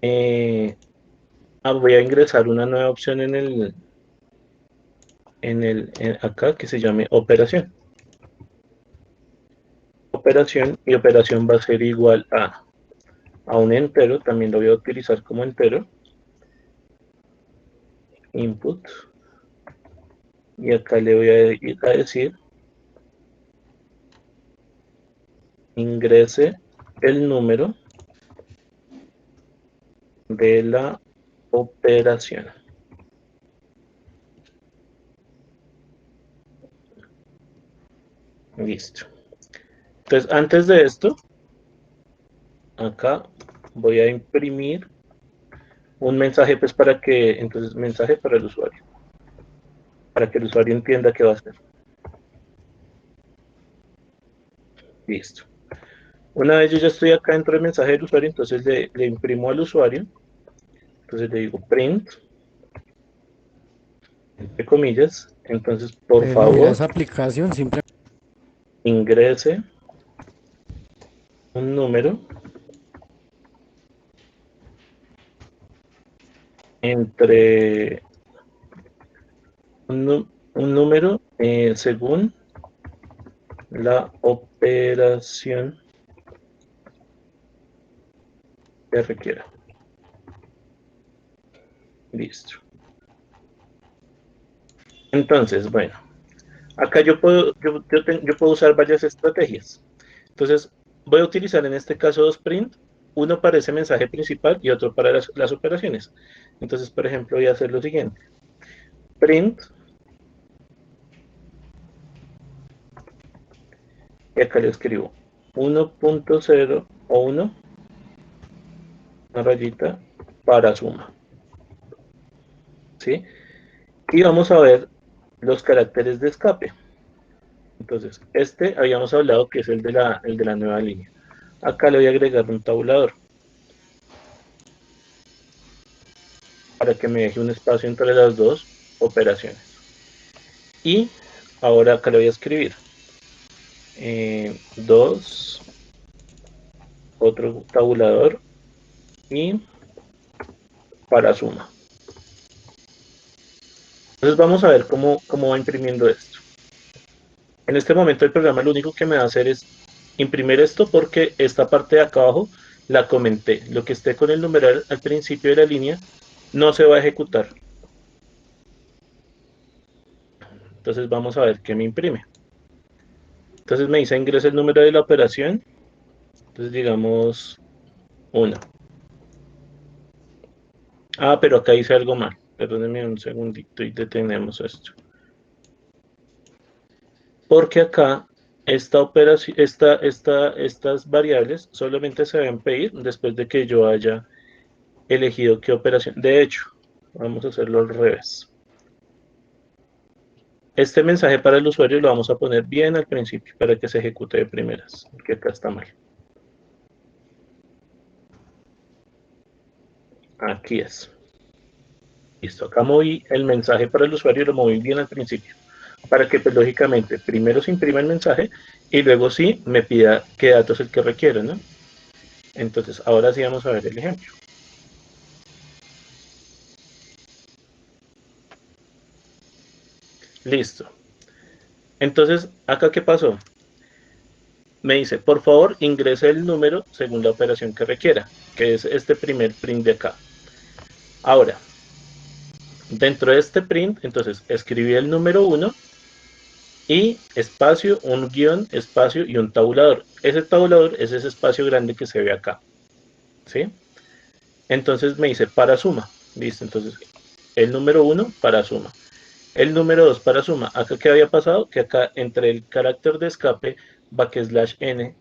Voy a ingresar una nueva opción acá que se llame operación. Operación, y operación va a ser igual a un entero, también lo voy a utilizar como entero. Input. Y acá le voy a decir ingrese el número de la operación. Listo. Entonces, antes de esto, acá voy a imprimir un mensaje, pues entonces, mensaje para el usuario, para que el usuario entienda qué va a hacer. Listo. Una vez yo ya estoy acá dentro del mensaje del usuario, entonces le imprimo al usuario, entonces le digo print, entre comillas, entonces por No, favor mira, esa aplicación siempre... ingrese un número entre un número según la operación que requiera. Listo. Entonces, bueno, acá yo puedo usar varias estrategias. Entonces, voy a utilizar en este caso dos print, uno para ese mensaje principal y otro para las operaciones. Entonces, por ejemplo, voy a hacer lo siguiente. Print, y acá le escribo 1.0 o 1, una rayita, para suma. ¿Sí? Y vamos a ver los caracteres de escape. Entonces, habíamos hablado que es el de la nueva línea. Acá le voy a agregar un tabulador para que me deje un espacio entre las dos operaciones. Y ahora acá le voy a escribir 2 otro tabulador y para suma. Entonces vamos a ver cómo va imprimiendo esto. En este momento el programa lo único que me va a hacer es imprimir esto porque esta parte de acá abajo la comenté. Lo que esté con el numeral al principio de la línea no se va a ejecutar. Entonces vamos a ver qué me imprime. Entonces me dice ingresa el número de la operación. Entonces digamos 1. Ah, pero acá hice algo mal. Perdónenme un segundito y detenemos esto. Porque acá esta operación, estas variables solamente se deben pedir después de que yo haya elegido qué operación. De hecho, vamos a hacerlo al revés. Este mensaje para el usuario lo vamos a poner bien al principio para que se ejecute de primeras, porque acá está mal. Aquí es. Listo, acá moví el mensaje para el usuario y lo moví bien al principio, para que pues lógicamente primero se imprima el mensaje y luego sí me pida qué datos es el que requiere, ¿no? Entonces, ahora sí vamos a ver el ejemplo. Listo. Entonces, ¿acá qué pasó? Me dice, por favor, ingrese el número según la operación que requiera, que es este primer print de acá. Ahora, dentro de este print, entonces, escribí el número 1 y espacio, un guión, espacio y un tabulador. Ese tabulador es ese espacio grande que se ve acá. ¿Sí? Entonces me dice para suma. Listo, entonces el número 1 para suma. El número 2 para suma. Acá qué había pasado, que acá entre el carácter de escape \n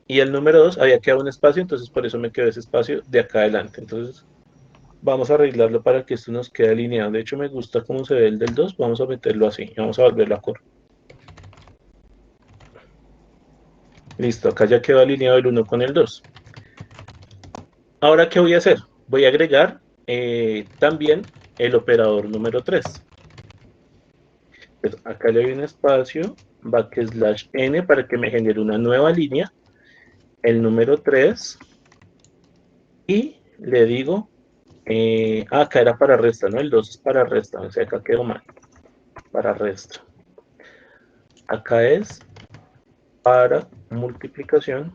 y el número 2 había quedado un espacio, entonces por eso me quedó ese espacio de acá adelante. Entonces vamos a arreglarlo para que esto nos quede alineado. De hecho me gusta cómo se ve el del 2, vamos a meterlo así, vamos a volverlo a correr. Listo, acá ya quedó alineado el 1 con el 2. Ahora, ¿qué voy a hacer? Voy a agregar también el operador número 3. Pues acá le doy un espacio, \n para que me genere una nueva línea, el número 3, y le digo, acá era para resta, ¿no? El 2 es para resta, o sea, acá quedó mal, para resta. Acá es para multiplicación.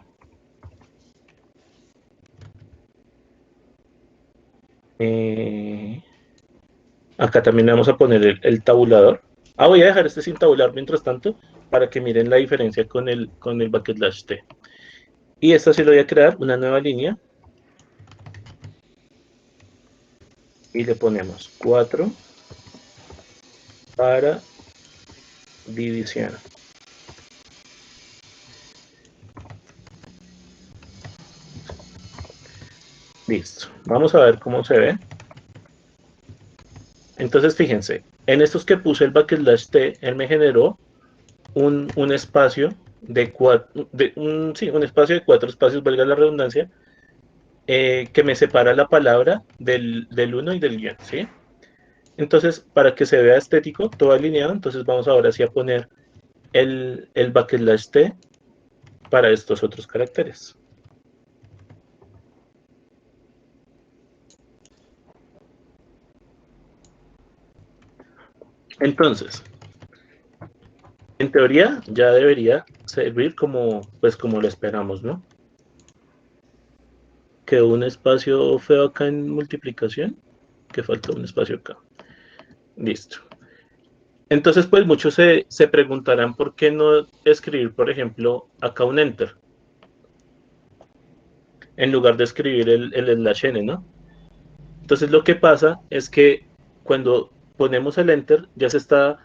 Acá también le vamos a poner el tabulador. Voy a dejar este sin tabular mientras tanto para que miren la diferencia con el \t. Y esta sí lo voy a crear una nueva línea. Y le ponemos 4 para división. Listo. Vamos a ver cómo se ve. Entonces, fíjense, en estos que puse el \t, él me generó un espacio de 4, un espacio de 4 espacios, valga la redundancia, que me separa la palabra del 1 y del guión, ¿sí? Entonces, para que se vea estético, todo alineado, entonces vamos ahora sí a poner el \t para estos otros caracteres. Entonces, en teoría ya debería servir pues como lo esperamos, ¿no? Quedó un espacio feo acá en multiplicación, que faltó un espacio acá. Listo. Entonces, pues muchos se preguntarán por qué no escribir, por ejemplo, acá un enter, en lugar de escribir el /n, ¿no? Entonces, lo que pasa es que cuando ponemos el enter, ya se está,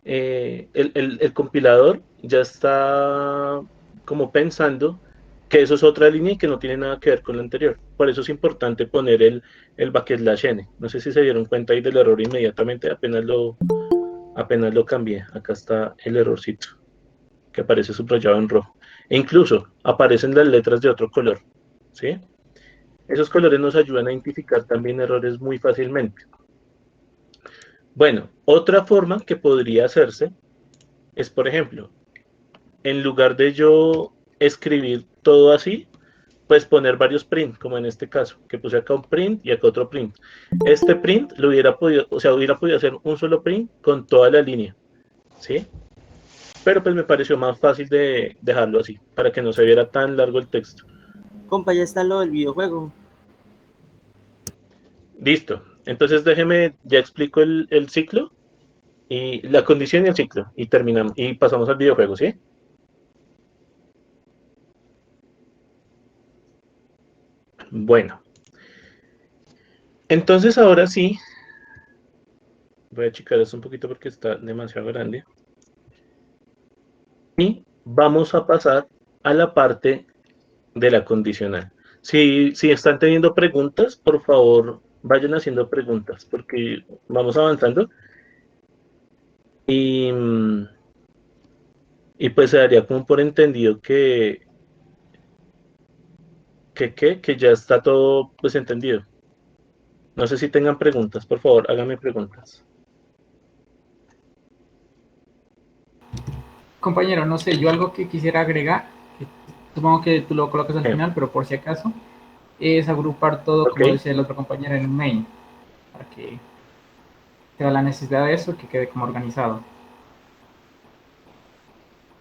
el compilador ya está como pensando que eso es otra línea y que no tiene nada que ver con la anterior. Por eso es importante poner el \n. No sé si se dieron cuenta ahí del error inmediatamente, apenas lo cambié. Acá está el errorcito, que aparece subrayado en rojo. E incluso aparecen las letras de otro color, ¿sí? Esos colores nos ayudan a identificar también errores muy fácilmente. Bueno, otra forma que podría hacerse es, por ejemplo, en lugar de yo escribir todo así, pues poner varios print, como en este caso, que puse acá un print y acá otro print. Este print lo hubiera podido, o sea, hubiera podido hacer un solo print con toda la línea, ¿sí? Pero pues me pareció más fácil de dejarlo así, para que no se viera tan largo el texto. Compa, ya está lo del videojuego. Listo. Entonces déjeme, ya explico el ciclo, y la condición y el ciclo, y terminamos, y pasamos al videojuego, ¿sí? Bueno. Entonces ahora sí, voy a achicar esto un poquito porque está demasiado grande. Y vamos a pasar a la parte de la condicional. Si están teniendo preguntas, por favor, vayan haciendo preguntas, porque vamos avanzando. Y pues se daría como por entendido que ya está todo pues entendido. No sé si tengan preguntas, por favor, háganme preguntas. Compañero, no sé, yo algo que quisiera agregar, que supongo que tú lo colocas al Sí. final, pero por si acaso, es agrupar todo, Ok. como decía el otro compañero, en un main, para que tenga la necesidad de eso, que quede como organizado.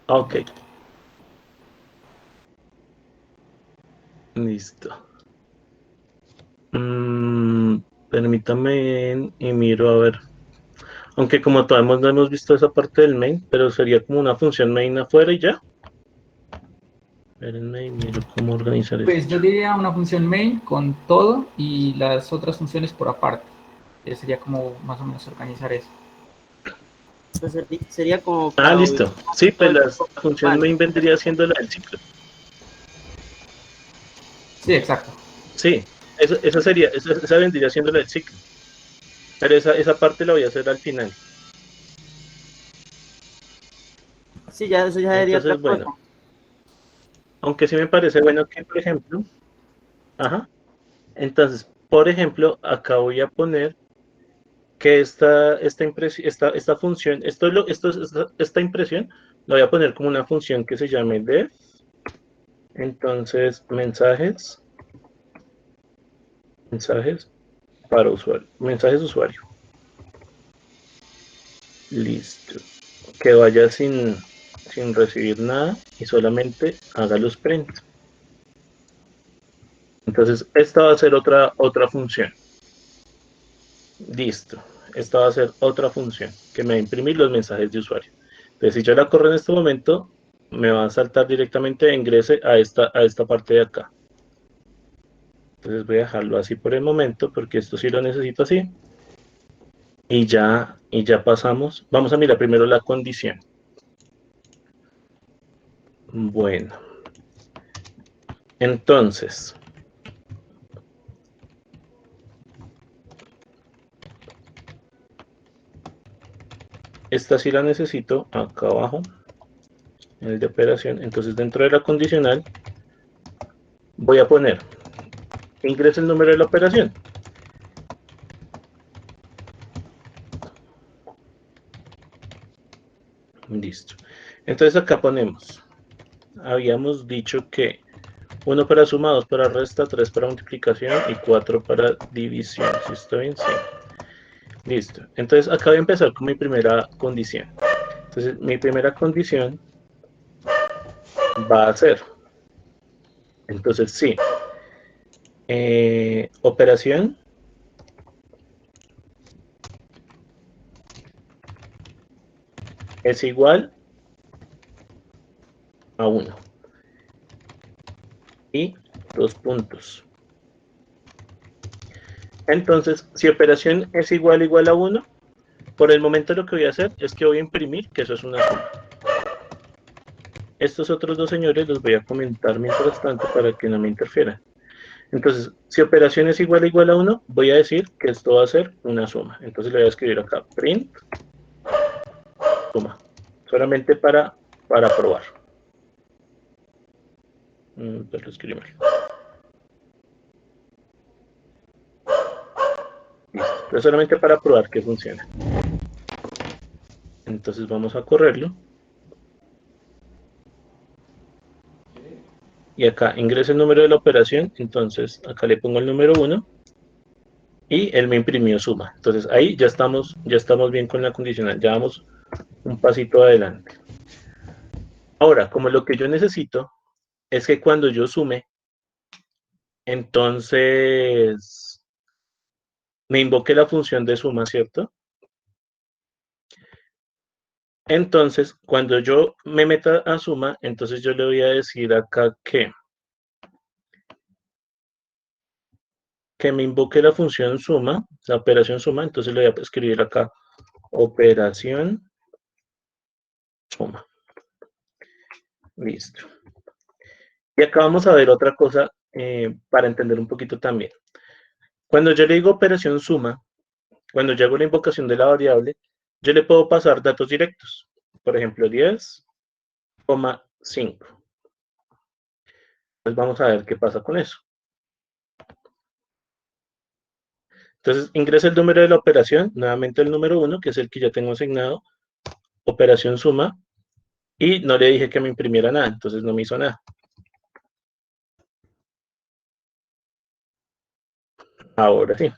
Ok. Listo. Permítame y miro a ver. Aunque como todavía no hemos visto esa parte del main, pero sería como una función main afuera y ya. Espérenme y miro cómo organizar Pues esto. yo diría una función main con todo y las otras funciones por aparte. Sería como más o menos organizar eso. Pues sería como Ah, para listo. ubicar Sí, todo pues el la tiempo función principal. main vendría siendo la del ciclo. Sí, exacto. Sí, esa vendría siendo la del ciclo. Pero esa parte la voy a hacer al final. Sí, ya eso ya sería otra Entonces, cosa. bueno, aunque sí me parece bueno que, por ejemplo, ajá, entonces, por ejemplo, acá voy a poner que esta función, esta impresión, la voy a poner como una función que se llame def. Entonces, mensajes para usuario, mensajes de usuario. Listo. Que vaya sin recibir nada y solamente haga los prints. Entonces, esta va a ser otra función. Listo. Esta va a ser otra función que me va a imprimir los mensajes de usuario. Entonces, si yo la corro en este momento, me va a saltar directamente, ingrese a esta parte de acá. Entonces voy a dejarlo así por el momento, porque esto sí lo necesito así. Y ya pasamos. Vamos a mirar primero la condición. Bueno. Entonces, esta sí la necesito acá abajo, en el de operación. Entonces, dentro de la condicional, voy a poner, ingrese el número de la operación. Listo. Entonces, acá ponemos, habíamos dicho que 1 para suma, 2 para resta, 3 para multiplicación y 4 para división. ¿Sí estoy bien? Sí. Listo. Entonces, acá voy a empezar con mi primera condición. Entonces, mi primera condición va a ser, entonces sí, operación es igual a 1 y 2 puntos. Entonces, si operación es igual a 1, por el momento lo que voy a hacer es que voy a imprimir que eso es una suma. Estos otros dos señores los voy a comentar mientras tanto para que no me interfieran. Entonces, si operación es igual a 1, voy a decir que esto va a ser una suma. Entonces le voy a escribir acá, print, suma. Solamente para probar. Pues lo escribí mal. Listo. Entonces solamente para probar que funciona. Entonces vamos a correrlo. y acá ingreso el número de la operación, entonces acá le pongo el número 1 y él me imprimió suma. Entonces ahí ya estamos bien con la condicional, ya vamos un pasito adelante. Ahora, como lo que yo necesito es que cuando yo sume, entonces me invoque la función de suma, ¿cierto? Entonces, cuando yo me meta a suma, entonces yo le voy a decir acá que me invoque la función suma, la operación suma, entonces le voy a escribir acá operación suma. Listo. Y acá vamos a ver otra cosa para entender un poquito también. Cuando yo le digo operación suma, cuando yo hago la invocación de la variable, yo le puedo pasar datos directos. Por ejemplo, 10,5. Entonces vamos a ver qué pasa con eso. Entonces ingresa el número de la operación, nuevamente el número 1, que es el que ya tengo asignado, operación suma, y no le dije que me imprimiera nada, entonces no me hizo nada. Ahora sí.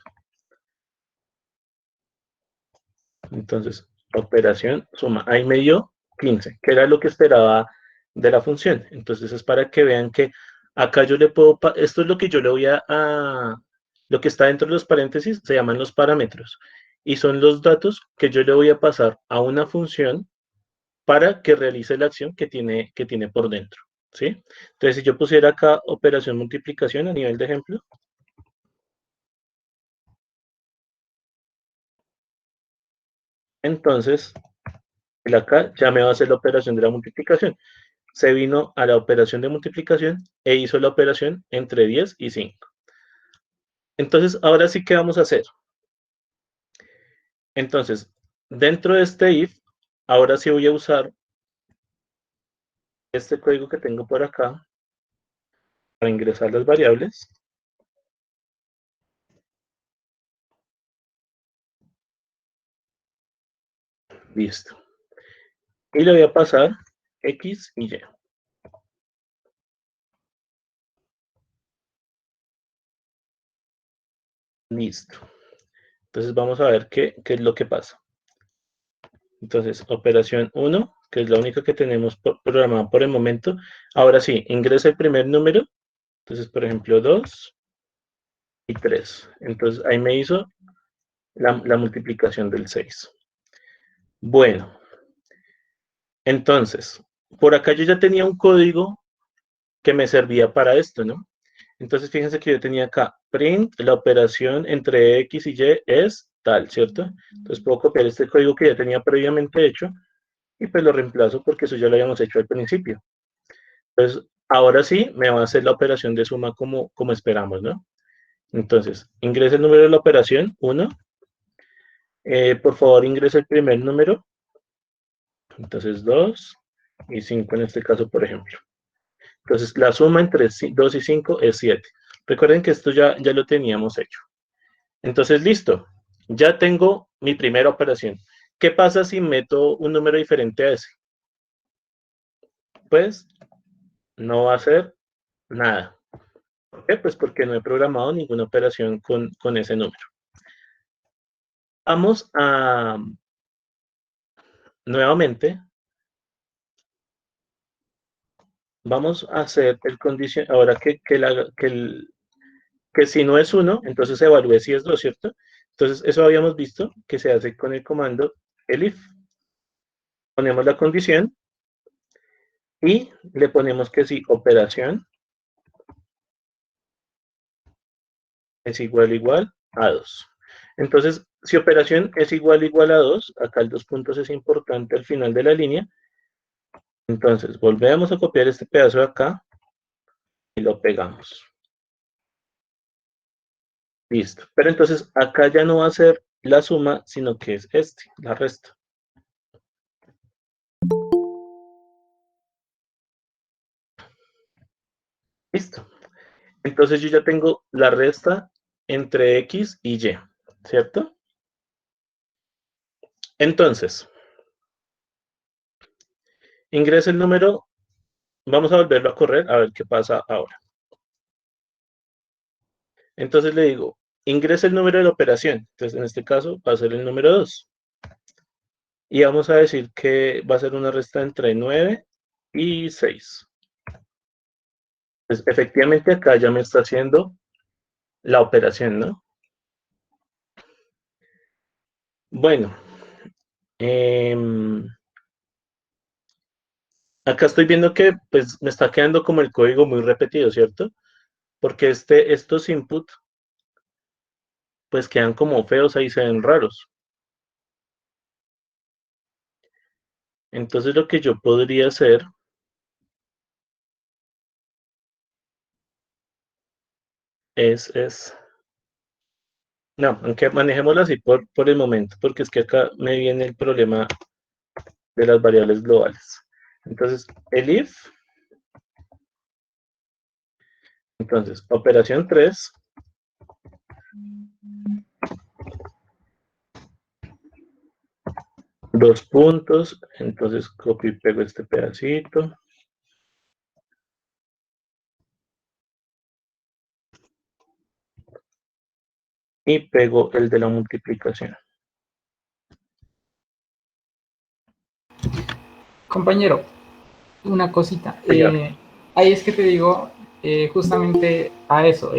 Entonces, operación suma. Ahí me dio 15, que era lo que esperaba de la función. Entonces es para que vean que acá yo le puedo, esto es lo que yo le voy lo que está dentro de los paréntesis se llaman los parámetros. Y son los datos que yo le voy a pasar a una función para que realice la acción que tiene por dentro. ¿Sí? Entonces, si yo pusiera acá operación multiplicación a nivel de ejemplo, entonces, acá ya me va a hacer la operación de la multiplicación. Se vino a la operación de multiplicación e hizo la operación entre 10 y 5. Entonces, ahora sí, ¿qué vamos a hacer? Entonces, dentro de este if, ahora sí voy a usar este código que tengo por acá para ingresar las variables. Listo. Y le voy a pasar X y Y. Listo. Entonces vamos a ver qué es lo que pasa. Entonces, operación 1, que es la única que tenemos programada por el momento. Ahora sí, ingresa el primer número. Entonces, por ejemplo, 2 y 3. Entonces, ahí me hizo la multiplicación del 6. Bueno, entonces, por acá yo ya tenía un código que me servía para esto, ¿no? Entonces, fíjense que yo tenía acá, print, la operación entre X y Y es tal, ¿cierto? Entonces, puedo copiar este código que ya tenía previamente hecho y pues lo reemplazo porque eso ya lo habíamos hecho al principio. Entonces, ahora sí me va a hacer la operación de suma como esperamos, ¿no? Entonces, ingrese el número de la operación, 1. Por favor, ingrese el primer número. Entonces, 2 y 5 en este caso, por ejemplo. Entonces, la suma entre 2 y 5 es 7. Recuerden que esto ya lo teníamos hecho. Entonces, listo. Ya tengo mi primera operación. ¿Qué pasa si meto un número diferente a ese? Pues, no va a hacer nada. ¿Por qué? Pues porque no he programado ninguna operación con ese número. Vamos a, nuevamente, vamos a hacer el condición, ahora que si no es 1, entonces se evalúe si es 2, ¿cierto? Entonces, eso habíamos visto que se hace con el comando elif. Ponemos la condición y le ponemos que si operación es igual a 2. Entonces, si operación es igual a 2, acá el 2 puntos es importante al final de la línea. Entonces, volvemos a copiar este pedazo de acá y lo pegamos. Listo. Pero entonces acá ya no va a ser la suma, sino que es la resta. Listo. Entonces yo ya tengo la resta entre X y Y, ¿cierto? Entonces, ingresa el número vamos a volverlo a correr a ver qué pasa ahora. Entonces le digo, ingresa el número de la operación. Entonces en este caso va a ser el número 2. Y vamos a decir que va a ser una resta entre 9 y 6. Pues efectivamente acá ya me está haciendo la operación, ¿no? Bueno, acá estoy viendo que pues me está quedando como el código muy repetido, ¿cierto? Porque estos input pues quedan como feos, ahí se ven raros. Entonces lo que yo podría hacer es no, aunque manejémoslo así por el momento, porque es que acá me viene el problema de las variables globales. Entonces, el if, entonces, operación 3, dos puntos, entonces copio y pego este pedacito. Y pego el de la multiplicación. Compañero, una cosita. Señor. Ahí es que te digo justamente a eso.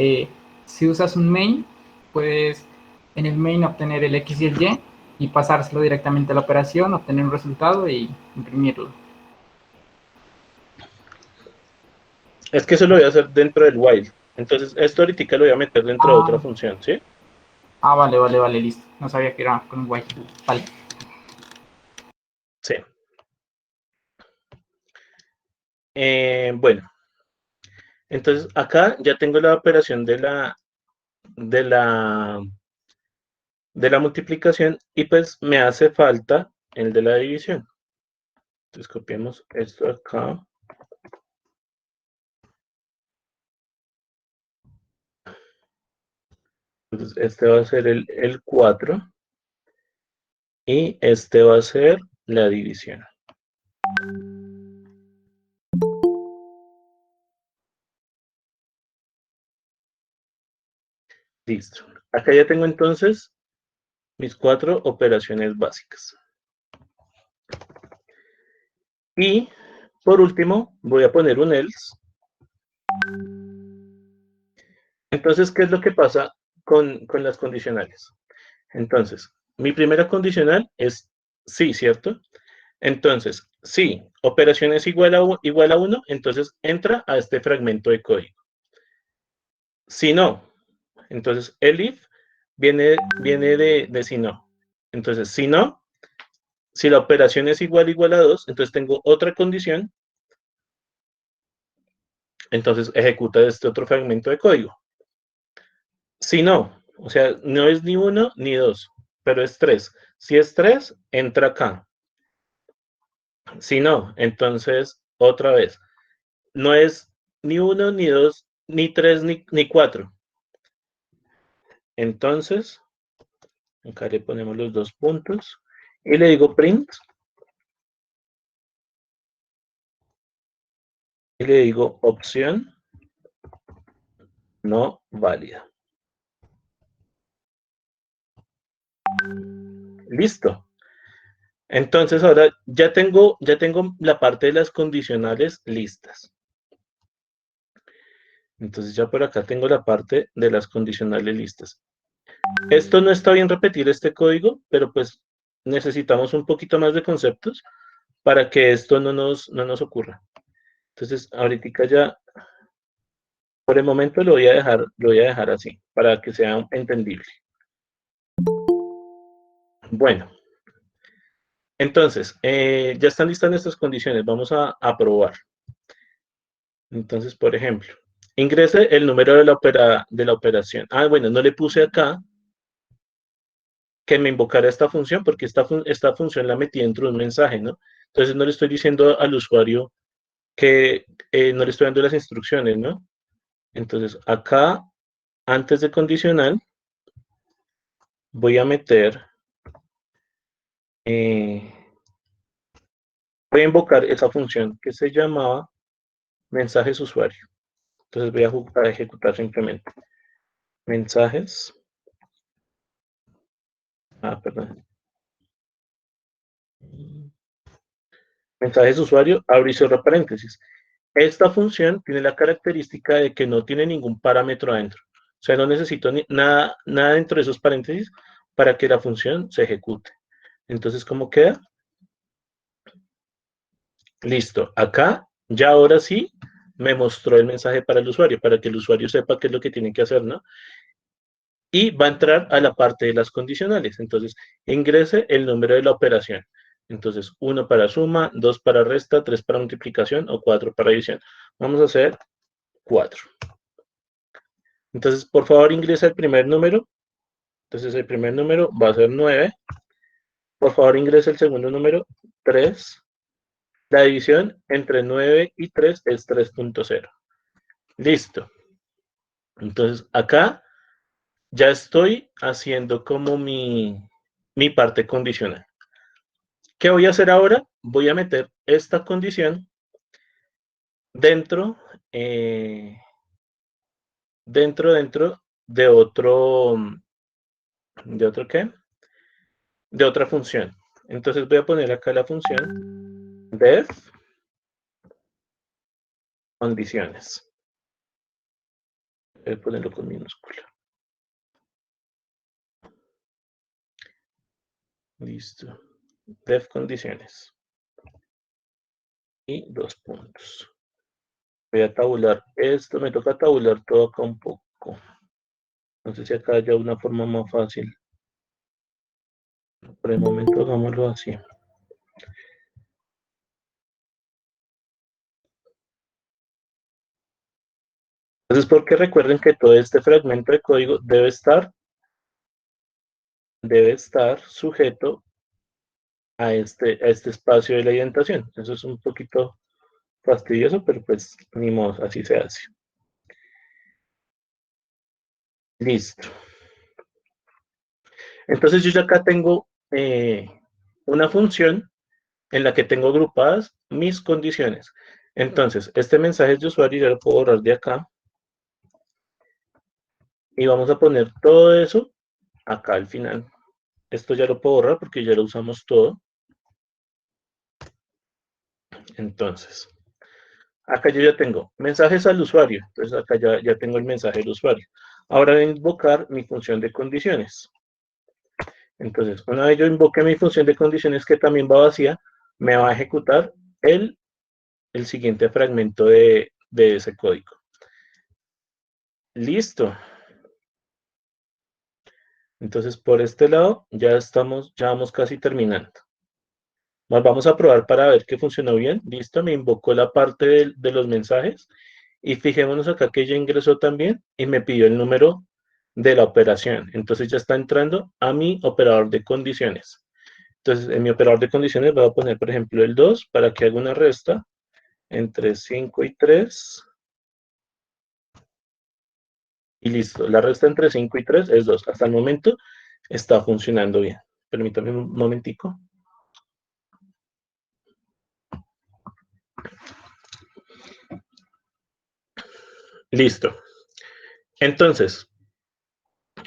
Si usas un main, puedes en el main obtener el X y el Y pasárselo directamente a la operación, obtener un resultado y imprimirlo. Es que eso lo voy a hacer dentro del while. Entonces, esto ahorita lo voy a meter dentro de otra función, ¿sí? Vale, listo. No sabía que era con un while. Vale. Sí. Bueno, entonces acá ya tengo la operación de la multiplicación y pues me hace falta el de la división. Entonces copiamos esto acá. Entonces este va a ser el 4 y este va a ser la división. Listo. Acá ya tengo entonces mis 4 operaciones básicas. Y por último voy a poner un else. Entonces, ¿qué es lo que pasa con las condicionales? Entonces, mi primera condicional es sí, ¿cierto? Entonces, si operación es igual a 1, entonces entra a este fragmento de código. Si no, entonces el if viene de si no. Entonces, si no, si la operación es igual a 2, entonces tengo otra condición, entonces ejecuta este otro fragmento de código. Si no, o sea, no es ni 1 ni 2, pero es 3. Si es 3, entra acá. Si no, entonces otra vez. No es ni 1 ni 2 ni 3 ni 4. Entonces, acá le ponemos los dos puntos y le digo print y le digo opción no válida. Listo. Entonces ahora ya tengo la parte de las condicionales listas. Entonces ya por acá tengo la parte de las condicionales listas. Esto no está bien repetir este código, pero pues necesitamos un poquito más de conceptos para que esto no nos ocurra. Entonces ahorita ya, por el momento lo voy a dejar así, para que sea entendible. Bueno, entonces, ya están listas nuestras condiciones, vamos a probar. Entonces, por ejemplo, ingrese el número de la operación. Bueno, no le puse acá que me invocara esta función, porque esta función la metí dentro de un mensaje, ¿no? Entonces no le estoy diciendo al usuario que no le estoy dando las instrucciones, ¿no? Entonces, acá, antes de condicional, voy a meter, voy a invocar esa función que se llamaba mensajes usuario. Entonces voy a ejecutar simplemente mensajes. Perdón. Mensajes usuario, abro y cierro paréntesis. Esta función tiene la característica de que no tiene ningún parámetro adentro. O sea, no necesito nada dentro de esos paréntesis para que la función se ejecute. Entonces, ¿cómo queda? Listo. Acá, ya ahora sí, me mostró el mensaje para el usuario, para que el usuario sepa qué es lo que tiene que hacer, ¿no? Y va a entrar a la parte de las condicionales. Entonces, ingrese el número de la operación. Entonces, 1 para suma, 2 para resta, 3 para multiplicación o 4 para división. Vamos a hacer 4. Entonces, por favor, ingresa el primer número. Entonces, el primer número va a ser 9. Por favor, ingresa el segundo número, 3. La división entre 9 y 3 es 3.0. Listo. Entonces, acá ya estoy haciendo como mi parte condicional. ¿Qué voy a hacer ahora? Voy a meter esta condición dentro de otro, ¿qué? De otra función. Entonces voy a poner acá la función def condiciones. Voy a ponerlo con minúscula. Listo. Def condiciones. Y 2 puntos. Voy a tabular esto. Me toca tabular todo acá un poco. No sé si acá haya una forma más fácil. Por el momento hagámoslo así. Entonces, porque recuerden que todo este fragmento de código debe estar sujeto a este espacio de la indentación. Eso es un poquito fastidioso, pero pues ni modo, así se hace. Listo. Entonces yo ya acá tengo una función en la que tengo agrupadas mis condiciones. Entonces, este mensaje de usuario ya lo puedo borrar de acá. Y vamos a poner todo eso acá al final. Esto ya lo puedo borrar porque ya lo usamos todo. Entonces, acá yo ya tengo mensajes al usuario. Entonces acá ya tengo el mensaje del usuario. Ahora voy a invocar mi función de condiciones. Entonces, una vez yo invoque mi función de condiciones que también va vacía, me va a ejecutar el siguiente fragmento de ese código. Listo. Entonces, por este lado, ya vamos casi terminando. Vamos a probar para ver que funcionó bien. Listo, me invocó la parte de los mensajes. Y fijémonos acá que ya ingresó también y me pidió el número de la operación. Entonces ya está entrando a mi operador de condiciones. Entonces, en mi operador de condiciones voy a poner, por ejemplo, el 2 para que haga una resta entre 5 y 3. Y listo, la resta entre 5 y 3 es 2. Hasta el momento está funcionando bien. Permítame un momentico. Listo. Entonces,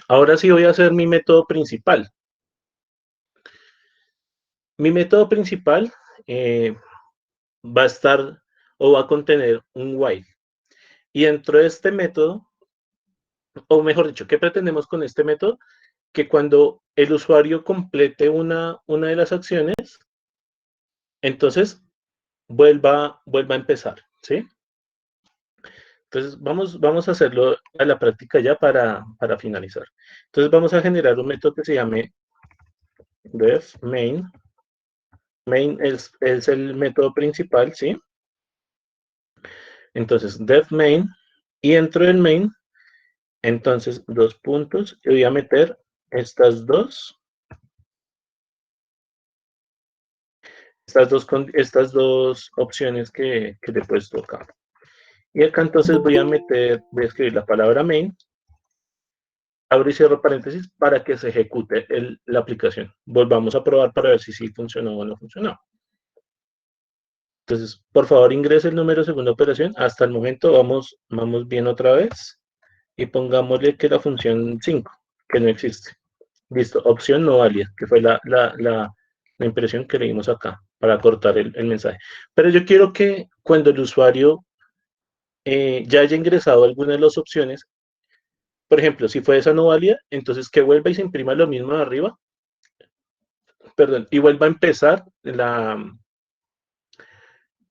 ahora sí voy a hacer mi método principal. Mi método principal va a estar o va a contener un while. Y dentro de este método, o mejor dicho, ¿qué pretendemos con este método? Que cuando el usuario complete una de las acciones, entonces vuelva a empezar, ¿sí? Entonces vamos a hacerlo a la práctica ya para finalizar. Entonces vamos a generar un método que se llame def main. Main es el método principal, ¿sí? Entonces def main y dentro del main, entonces 2 puntos y voy a meter estas dos opciones que le he puesto acá. Y acá entonces voy a escribir la palabra main, abro y cierro paréntesis para que se ejecute la aplicación. Volvamos a probar para ver si sí funcionó o no funcionó. Entonces, por favor, ingrese el número de segunda operación. Hasta el momento vamos bien otra vez. Y pongámosle que la función 5, que no existe. Listo, opción no válida, que fue la impresión que leímos acá para cortar el mensaje. Pero yo quiero que cuando el usuario ya haya ingresado alguna de las opciones, por ejemplo, si fue esa no válida, entonces que vuelva y se imprima lo mismo de arriba, perdón, y vuelva a empezar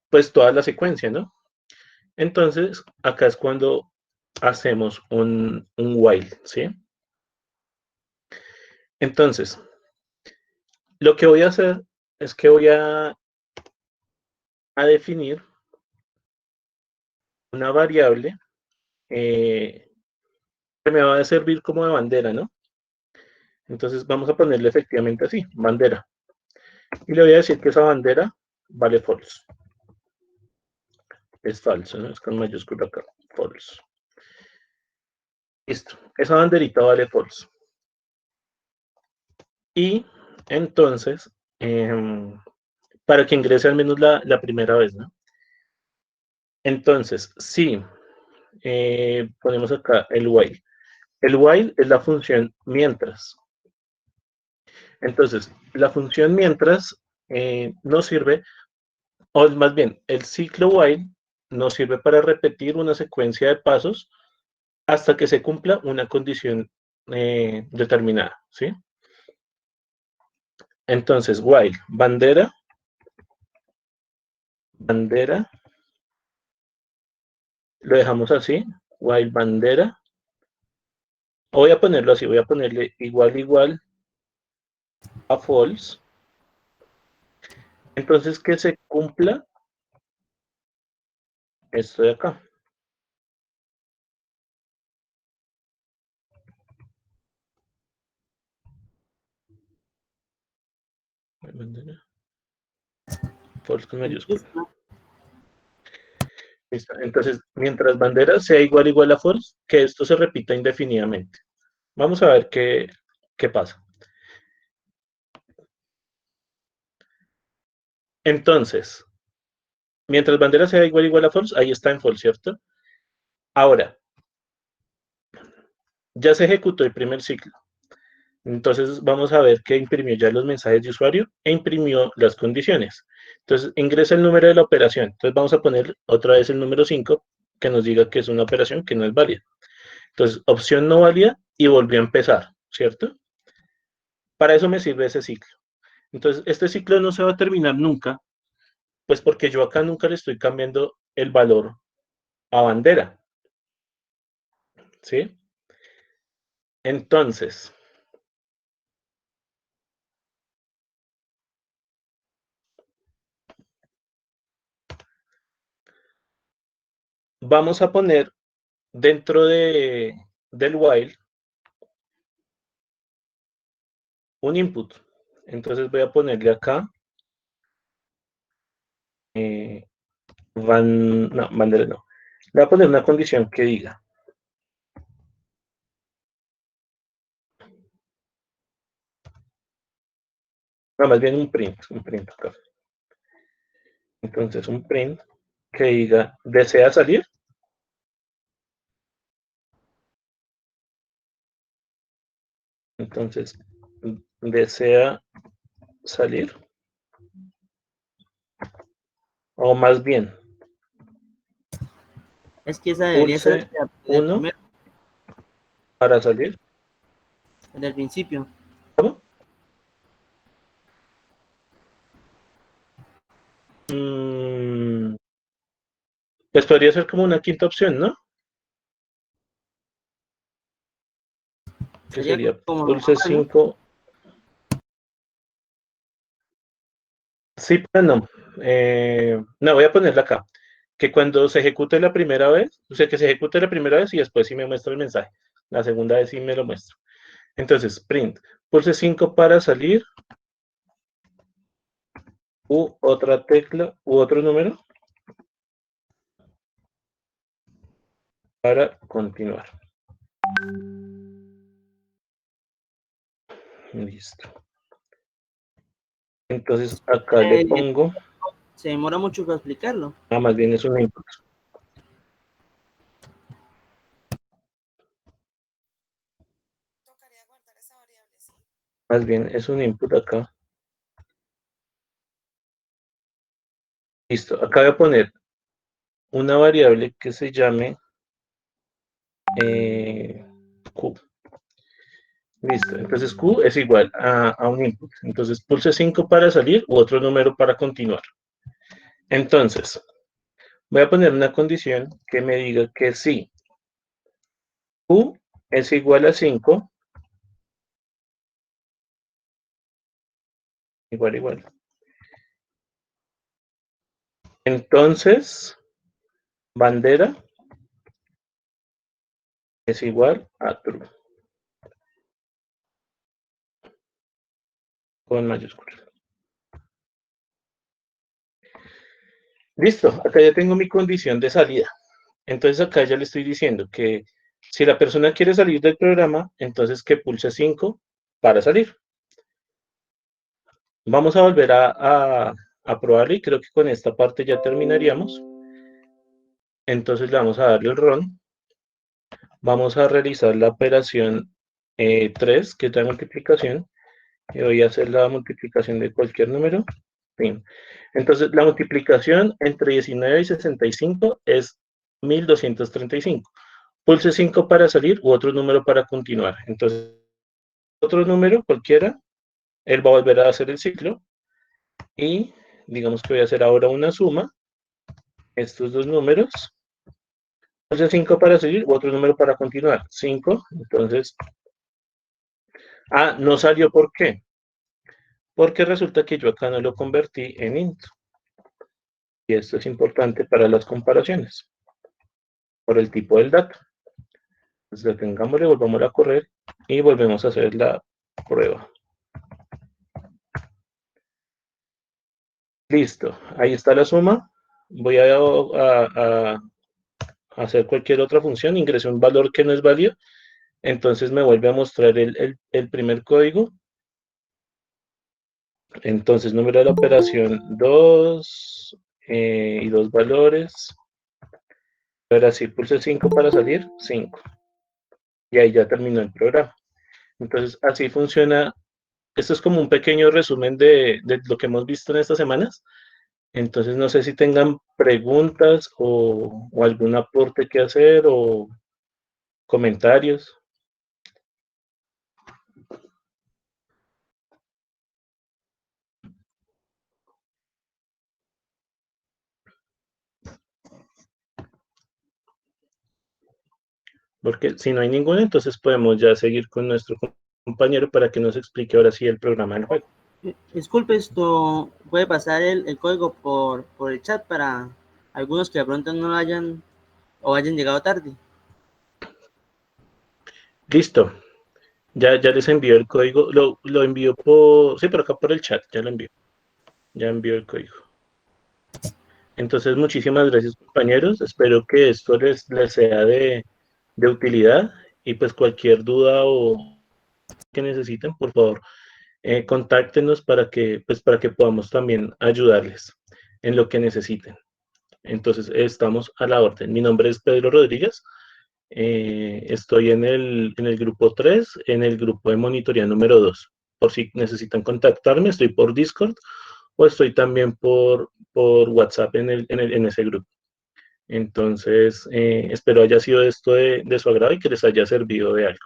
pues toda la secuencia, ¿no? Entonces, acá es cuando hacemos un while, ¿sí? Entonces, lo que voy a hacer es que voy a definir una variable que me va a servir como de bandera, ¿no? Entonces vamos a ponerle efectivamente así, bandera. Y le voy a decir que esa bandera vale false. Es falso, ¿no? Es con mayúscula acá, false. Listo, esa banderita vale false. Y entonces, para que ingrese al menos la primera vez, ¿no? Entonces, si ponemos acá el while. El while es la función mientras. Entonces, la función mientras nos sirve, o más bien, el ciclo while nos sirve para repetir una secuencia de pasos hasta que se cumpla una condición determinada, ¿sí? Entonces, while, bandera, lo dejamos así, while bandera, voy a ponerlo así, voy a ponerle igual a false, entonces que se cumpla esto de acá. False con mayúscula. Listo. Entonces, mientras bandera sea igual a false, que esto se repita indefinidamente. Vamos a ver qué pasa. Entonces, mientras bandera sea igual a false, ahí está en false, ¿cierto? Ahora, ya se ejecutó el primer ciclo. Entonces, vamos a ver que imprimió ya los mensajes de usuario e imprimió las condiciones. Entonces, ingresa el número de la operación. Entonces, vamos a poner otra vez el número 5 que nos diga que es una operación que no es válida. Entonces, opción no válida y volvió a empezar, ¿cierto? Para eso me sirve ese ciclo. Entonces, este ciclo no se va a terminar nunca, pues porque yo acá nunca le estoy cambiando el valor a bandera, ¿sí? Entonces, vamos a poner dentro del while un input. Entonces voy a ponerle acá bandera no. Le voy a poner una condición que diga no, más bien un print acá. Entonces un print que diga ¿desea salir? Entonces, ¿desea salir? O más bien, Es que esa debería ser pulse 1 para salir. desde el principio. ¿Cómo? Pues podría ser como una quinta opción, ¿no? Que sería como pulse normal, ¿no? 5. Sí, pero no. No, voy a ponerla acá. Que cuando se ejecute la primera vez, o sea, que se ejecute la primera vez y después sí me muestra el mensaje. La segunda vez sí me lo muestra. Entonces, print, pulse 5 para salir, u otra tecla, u otro número para continuar. Listo. Entonces, acá le pongo se demora mucho para explicarlo. Más bien es un input. Más bien es un input acá. Listo, acá voy a poner una variable que se llame Q. Listo, entonces Q es igual a un input. Entonces pulse 5 para salir u otro número para continuar. Entonces, voy a poner una condición que me diga que si Q es igual a 5, igual. Entonces, bandera es igual a true, con mayúsculas. Listo, acá ya tengo mi condición de salida. Entonces acá ya le estoy diciendo que si la persona quiere salir del programa, entonces que pulse 5 para salir. Vamos a volver a probarlo y creo que con esta parte ya terminaríamos. Entonces le vamos a darle el run. Vamos a realizar la operación 3, que es la multiplicación. Y voy a hacer la multiplicación de cualquier número. Fin. Entonces, la multiplicación entre 19 y 65 es 1235. Pulse 5 para salir u otro número para continuar. Entonces, otro número cualquiera, él va a volver a hacer el ciclo. Y digamos que voy a hacer ahora una suma. Estos dos números. Pulse 5 para salir u otro número para continuar. 5. Entonces, no salió. ¿Por qué? Porque resulta que yo acá no lo convertí en int. Y esto es importante para las comparaciones, por el tipo del dato. Entonces detengámosle, volvamos a correr y volvemos a hacer la prueba. Listo, ahí está la suma. Voy a hacer cualquier otra función, ingresé un valor que no es válido, entonces me vuelve a mostrar el primer código. Entonces, número de la operación 2 y dos valores. Ahora sí, pulse 5 para salir, 5. Y ahí ya terminó el programa. Entonces, así funciona. Esto es como un pequeño resumen de lo que hemos visto en estas semanas. Entonces, no sé si tengan preguntas o algún aporte que hacer o comentarios. Porque si no hay ninguno, entonces podemos ya seguir con nuestro compañero para que nos explique ahora sí el programa del juego. Disculpe, esto puede pasar el código por el chat para algunos que de pronto no lo hayan o hayan llegado tarde. Listo. Ya les envío el código. Lo envío por... Sí, pero acá por el chat. Ya lo envío. Ya envío el código. Entonces, muchísimas gracias, compañeros. Espero que esto les sea de utilidad. Y pues cualquier duda o que necesiten, por favor, contáctenos para que podamos también ayudarles en lo que necesiten. Entonces, estamos a la orden. Mi nombre es Pedro Rodríguez. Estoy en el grupo 3, en el grupo de monitoría número 2. Por si necesitan contactarme, estoy por Discord o estoy también por WhatsApp en ese grupo. Entonces, espero haya sido esto de su agrado y que les haya servido de algo.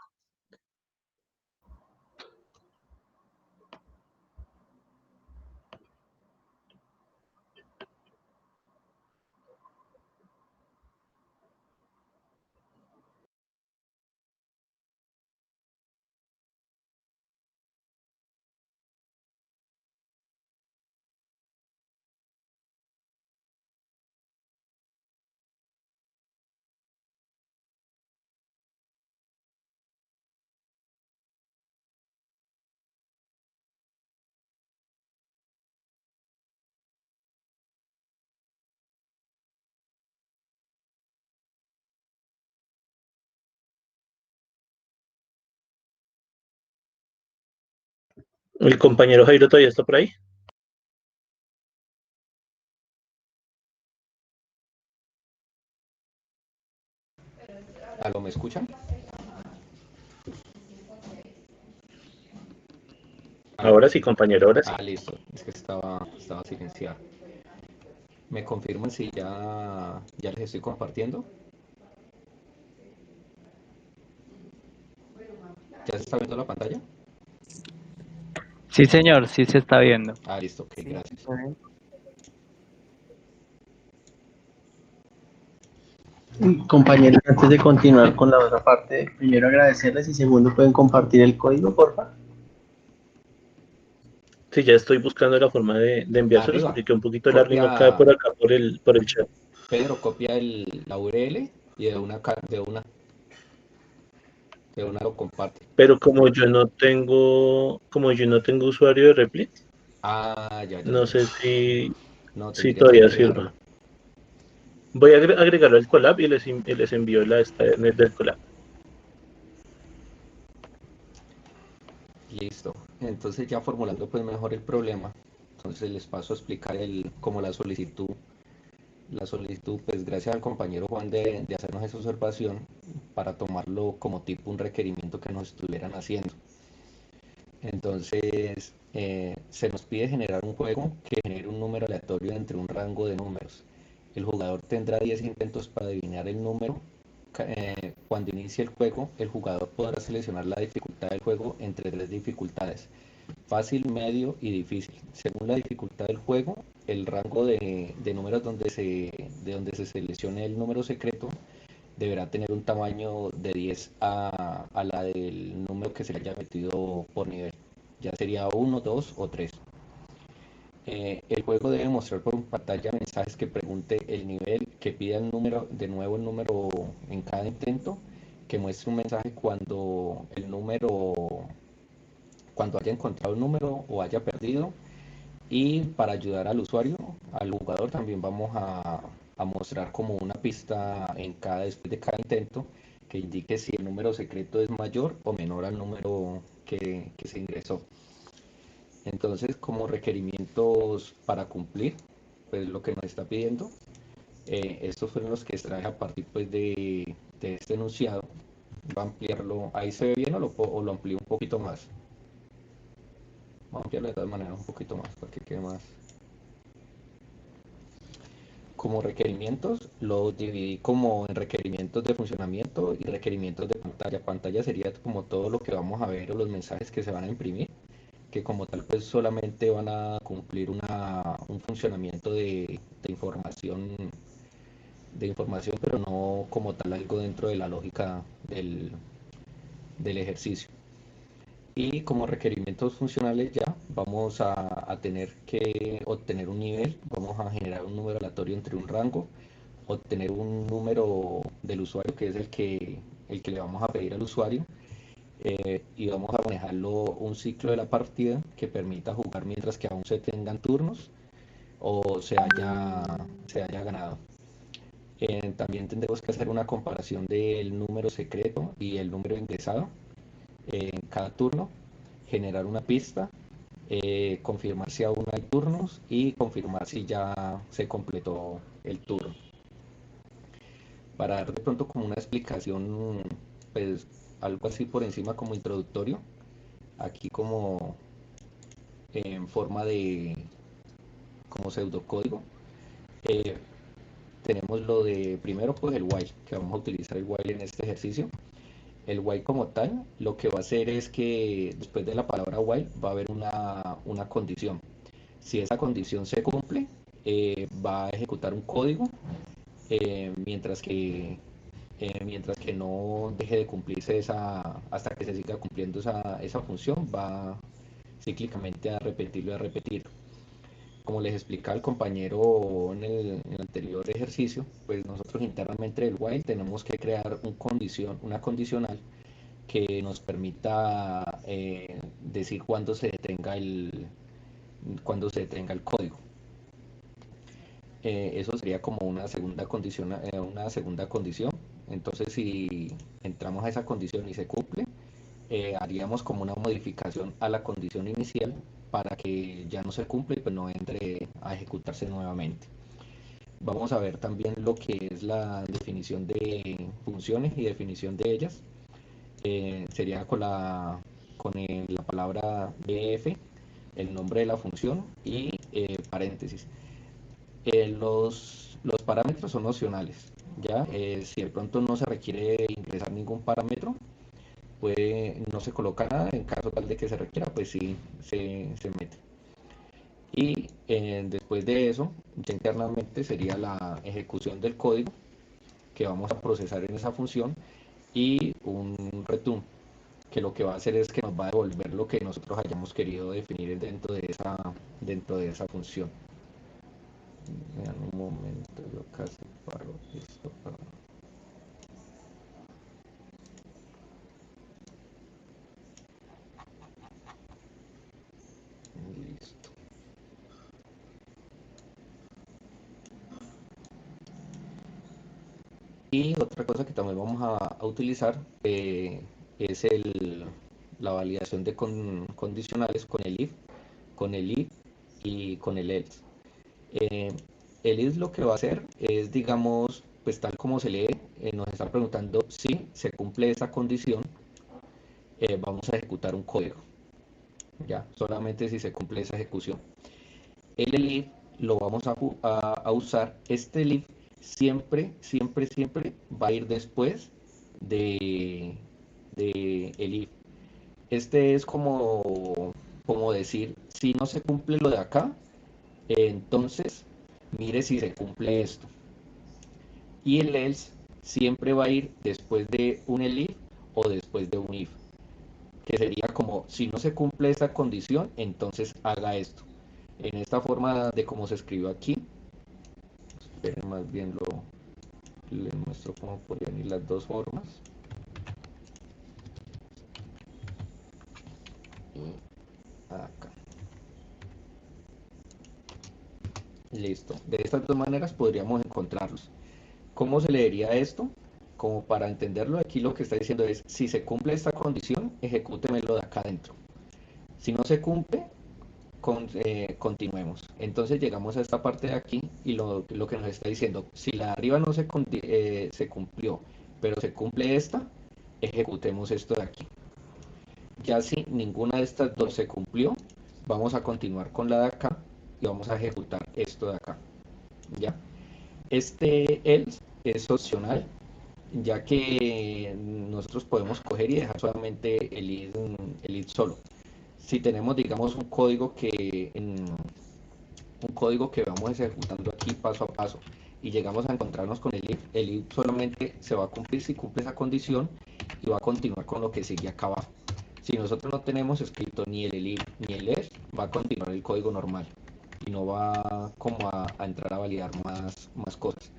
¿El compañero Jairo todavía está por ahí? ¿Aló, me escuchan? ¿Aló? Ahora sí, compañero, ahora sí. Ah, listo, es que estaba silenciado. ¿Me confirman si ya les estoy compartiendo? ¿Ya se está viendo la pantalla? Sí, señor, sí se está viendo. Ah, listo, ok, Sí, gracias. a ver. Compañeros, antes de continuar con la otra parte, primero agradecerles y segundo, ¿pueden compartir el código, porfa? Sí, ya estoy buscando la forma de enviárselos Arriba, porque quedó un poquito largo y no cabe copia, por acá por el chat. Pedro, copia la URL y de una lo comparte. Pero como yo no tengo usuario de Replit, Ah, ya. no sé si, No, si tendrías que todavía agregarlo. sirva. Voy a agregarlo al collab y les envío la esta del collab. Listo. Entonces ya formulando pues mejor el problema. Entonces les paso a explicar como la solicitud. La solicitud, pues gracias al compañero Juan de hacernos esa observación para tomarlo como tipo un requerimiento que nos estuvieran haciendo. Entonces, se nos pide generar un juego que genere un número aleatorio entre un rango de números. El jugador tendrá 10 intentos para adivinar el número. Cuando inicie el juego, el jugador podrá seleccionar la dificultad del juego entre tres dificultades: fácil, medio y difícil. Según la dificultad del juego, el rango de números de donde se seleccione el número secreto deberá tener un tamaño de 10 a la del número que se le haya metido por nivel. Ya sería uno, 2 o 3. El juego debe mostrar por pantalla mensajes que pregunte el nivel, que pida el número, de nuevo el número en cada intento, que muestre un mensaje cuando haya encontrado el número o haya perdido. Y para ayudar al usuario, al jugador, también vamos a mostrar como una pista después de cada intento que indique si el número secreto es mayor o menor al número que se ingresó. Entonces, como requerimientos para cumplir, pues lo que nos está pidiendo, estos fueron los que extraje a partir pues de este enunciado. Va a ampliarlo, ahí se ve bien o lo amplío un poquito más. Vamos a ampliarlo de todas maneras un poquito más para que quede más. Como requerimientos, lo dividí como en requerimientos de funcionamiento y requerimientos de pantalla. Pantalla sería como todo lo que vamos a ver o los mensajes que se van a imprimir, que como tal pues solamente van a cumplir un funcionamiento de información, pero no como tal algo dentro de la lógica del ejercicio. Y como requerimientos funcionales ya vamos a tener que obtener un nivel, vamos a generar un número aleatorio entre un rango, obtener un número del usuario que es el que le vamos a pedir al usuario, y vamos a manejarlo un ciclo de la partida que permita jugar mientras que aún se tengan turnos o se haya ganado. También tendremos que hacer una comparación del número secreto y el número ingresado en cada turno, generar una pista, confirmar si aún hay turnos y confirmar si ya se completó el turno. Para dar de pronto como una explicación, pues algo así por encima como introductorio, aquí como en forma de como pseudocódigo, eh, tenemos lo de primero pues el while, que vamos a utilizar el while en este ejercicio. El while como tal lo que va a hacer es que después de la palabra while va a haber una condición. Si esa condición se cumple, va a ejecutar un código, mientras que no deje de cumplirse hasta que se siga cumpliendo esa función, va cíclicamente a repetirlo y a repetirlo. Como les explicaba el compañero en el anterior ejercicio, pues nosotros internamente del while tenemos que crear una condicional que nos permita decir cuándo se detenga el código. Eso sería como una segunda condición. Entonces, si entramos a esa condición y se cumple, haríamos como una modificación a la condición inicial para que ya no se cumpla y pues no entre a ejecutarse nuevamente. Vamos a ver también lo que es la definición de funciones y definición de ellas. Sería la palabra df, el nombre de la función y paréntesis. Los parámetros son opcionales, ¿ya? Si de pronto no se requiere ingresar ningún parámetro, no se coloca nada. En caso tal de que se requiera, pues sí se mete. Y después de eso, ya internamente sería la ejecución del código que vamos a procesar en esa función y un return, que lo que va a hacer es que nos va a devolver lo que nosotros hayamos querido definir dentro de esa función. En un momento, yo casi paro esto para... Listo. Y otra cosa que también vamos a utilizar es la validación de condicionales con el if y con el else. El if lo que va a hacer es, digamos, pues tal como se lee, nos está preguntando si se cumple esa condición, vamos a ejecutar un código, ya, solamente si se cumple esa ejecución. El elif lo vamos a usar. Este elif siempre va a ir después de el if. Este es como decir, si no se cumple lo de acá, entonces mire si se cumple esto. Y el else siempre va a ir después de un elif o después de un if, que sería como, si no se cumple esta condición, entonces haga esto. En esta forma de cómo se escribió aquí, esperen, más bien les muestro cómo podrían ir las dos formas. Y acá. Listo. De estas dos maneras podríamos encontrarlos. ¿Cómo se leería esto? Como para entenderlo, aquí lo que está diciendo es, si se cumple esta condición, ejecútemelo de acá adentro. Si no se cumple, continuemos. Entonces llegamos a esta parte de aquí y lo que nos está diciendo, si la de arriba no se cumplió, pero se cumple esta, ejecutemos esto de aquí. Ya si ninguna de estas dos se cumplió, vamos a continuar con la de acá y vamos a ejecutar esto de acá. ¿Ya? Este else es opcional, ya que nosotros podemos coger y dejar solamente el if solo. Si tenemos, digamos, un código que vamos ejecutando aquí paso a paso y llegamos a encontrarnos con el if solamente se va a cumplir si cumple esa condición y va a continuar con lo que sigue acá abajo. Si nosotros no tenemos escrito ni el if ni el else, va a continuar el código normal y no va como a entrar a validar más cosas.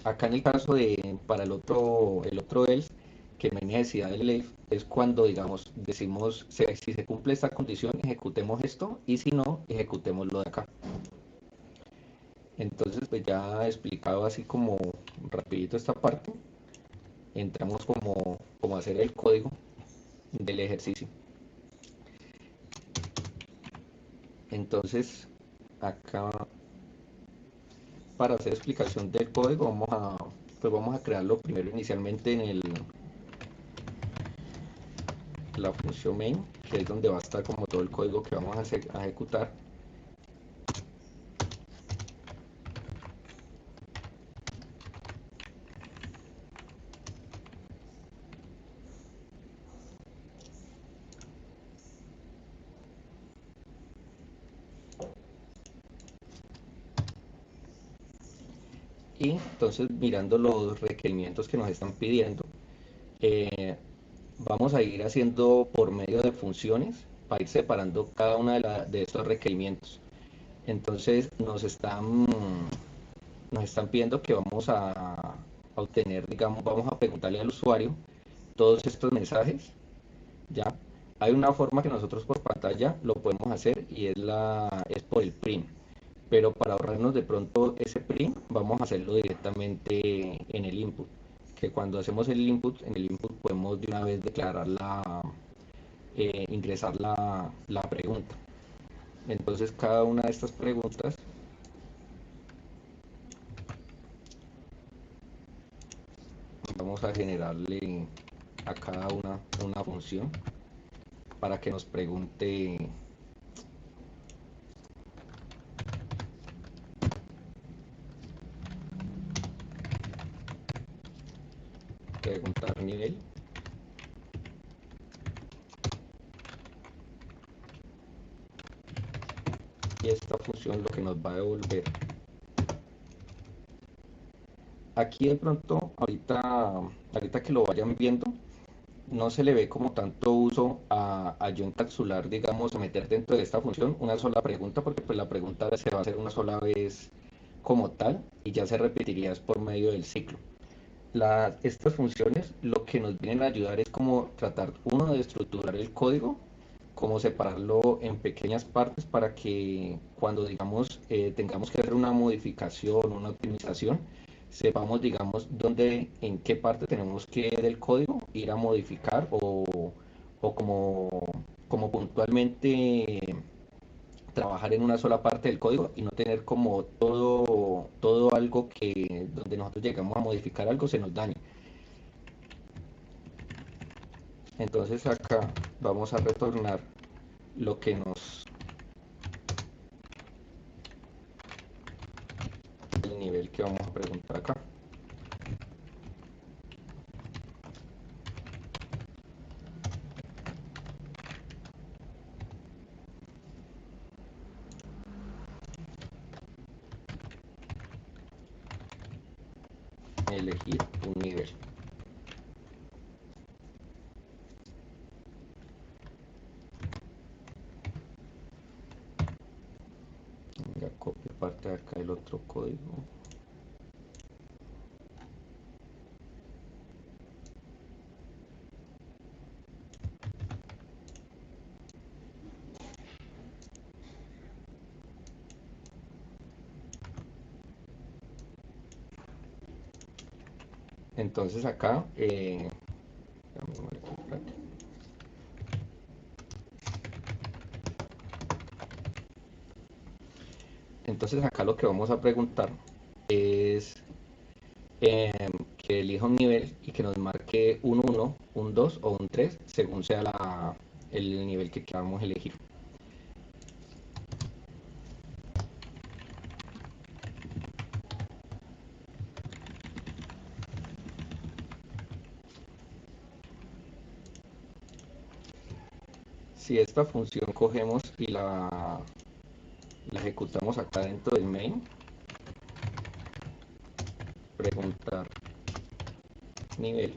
Acá en el caso para el otro else, que no hay necesidad del if, es cuando, digamos, decimos, si se cumple esta condición, ejecutemos esto, y si no, ejecutemos lo de acá. Entonces, pues ya he explicado así como rapidito esta parte, entramos como a hacer el código del ejercicio. Entonces, acá, para hacer explicación del código, vamos a crearlo primero inicialmente en la función main, que es donde va a estar como todo el código que vamos a ejecutar. Y entonces, mirando los requerimientos que nos están pidiendo, vamos a ir haciendo por medio de funciones para ir separando cada una de estos requerimientos. Entonces nos están pidiendo que vamos a obtener, digamos, vamos a preguntarle al usuario todos estos mensajes. Ya hay una forma que nosotros por pantalla lo podemos hacer y es por el print, pero para ahorrarnos de pronto ese print vamos a hacerlo directamente en el input, que cuando hacemos en el input podemos de una vez declarar ingresar la pregunta. Entonces cada una de estas preguntas vamos a generarle a cada una función para que nos pregunte preguntar nivel, y esta función lo que nos va a devolver. Aquí de pronto, ahorita que lo vayan viendo, no se le ve como tanto uso a yo encapsular, digamos, a meter dentro de esta función una sola pregunta, porque pues la pregunta se va a hacer una sola vez como tal y ya se repetiría por medio del ciclo. Estas funciones lo que nos vienen a ayudar es como tratar, uno, de estructurar el código, como separarlo en pequeñas partes para que cuando, digamos, tengamos que hacer una modificación, una optimización, sepamos, digamos, en qué parte tenemos que del código ir a modificar o como puntualmente trabajar en una sola parte del código y no tener como todo algo que donde nosotros llegamos a modificar algo se nos dañe. Entonces acá vamos a retornar lo que el nivel que vamos a preguntar acá. Elegir un nivel. Ya copio parte de acá del otro código. Entonces acá entonces acá lo que vamos a preguntar es que elija un nivel y que nos marque un 1, un 2 o un 3 según sea el nivel que queramos elegir. Si esta función cogemos y la ejecutamos acá dentro del main, preguntar nivel,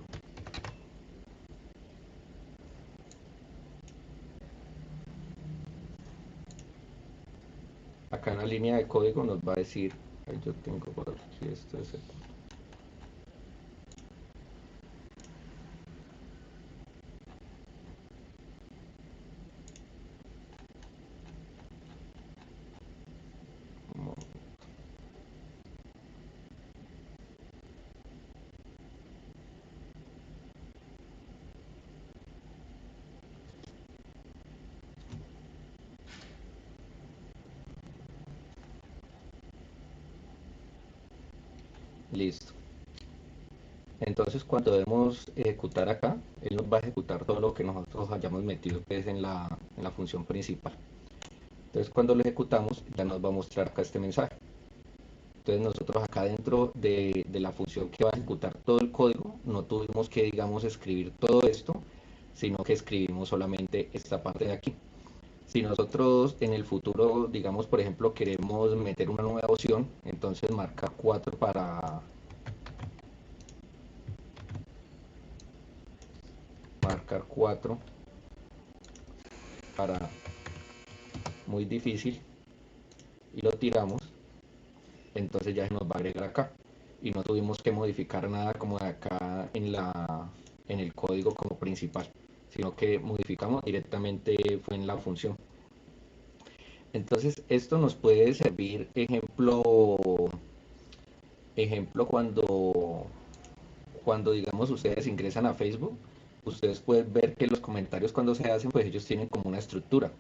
acá en la línea de código nos va a decir, yo tengo por aquí, esto es el listo. Entonces cuando debemos ejecutar acá, él nos va a ejecutar todo lo que nosotros hayamos metido pues, en la función principal. Entonces cuando lo ejecutamos ya nos va a mostrar acá este mensaje. Entonces nosotros acá dentro de la función que va a ejecutar todo el código, no tuvimos que, digamos, escribir todo esto, sino que escribimos solamente esta parte de aquí. Si nosotros en el futuro, digamos, por ejemplo, queremos meter una nueva opción, entonces marca 4 para marcar 4 para muy difícil y lo tiramos, entonces ya se nos va a agregar acá y no tuvimos que modificar nada como de acá en el código como principal, sino que modificamos directamente fue en la función. Entonces esto nos puede servir ejemplo cuando digamos ustedes ingresan a Facebook, ustedes pueden ver que los comentarios cuando se hacen pues ellos tienen como una estructura.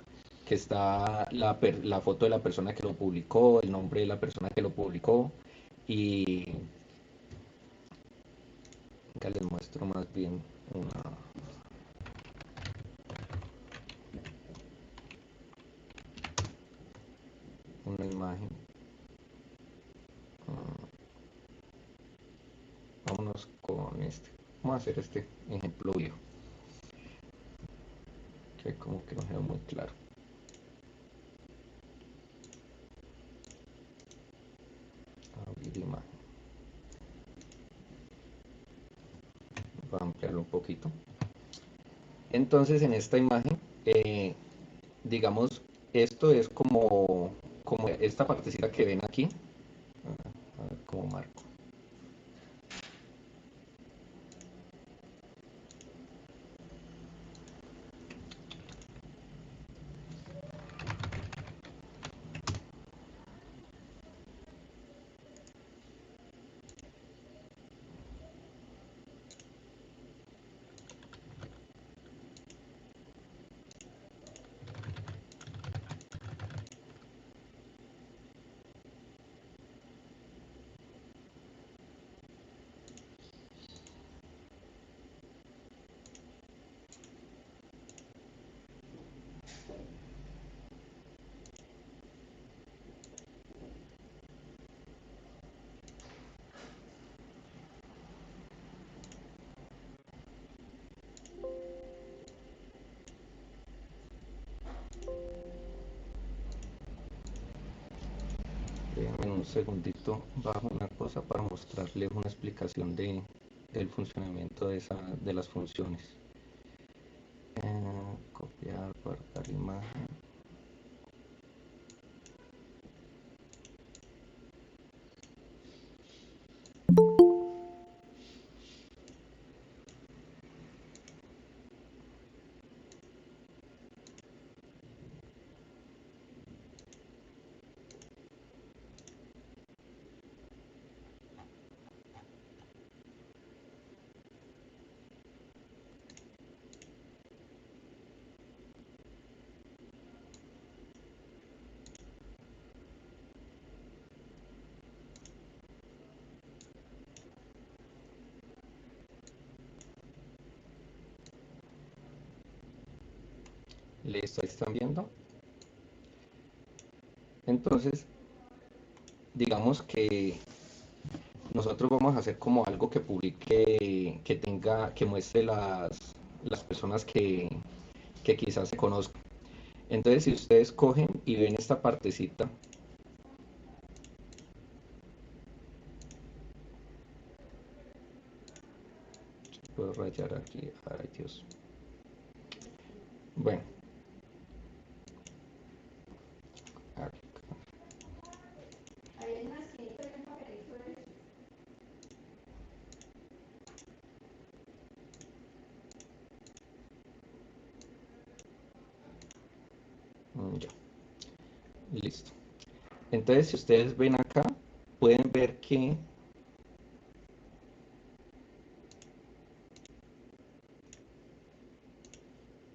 que está la foto de la persona que lo publicó, el nombre de la persona que lo publicó y acá les muestro más bien una imagen. Vámonos con este. Vamos a hacer este ejemplo viejo, que como que no quedó muy claro. Abrir imagen. Voy a ampliarlo un poquito. Entonces en esta imagen, digamos, esto es como esta partecita que ven aquí. A ver cómo marco. Déjenme un segundito bajo una cosa para mostrarles una explicación del funcionamiento de las funciones. Copiar, guardar imagen. Listo, ahí están viendo. Entonces, digamos que nosotros vamos a hacer como algo que publique, que muestre las personas que quizás se conozcan. Entonces, si ustedes cogen y ven esta partecita, puedo rayar aquí, ay Dios. Bueno, acá. Ya, listo. Entonces, si ustedes ven acá, pueden ver que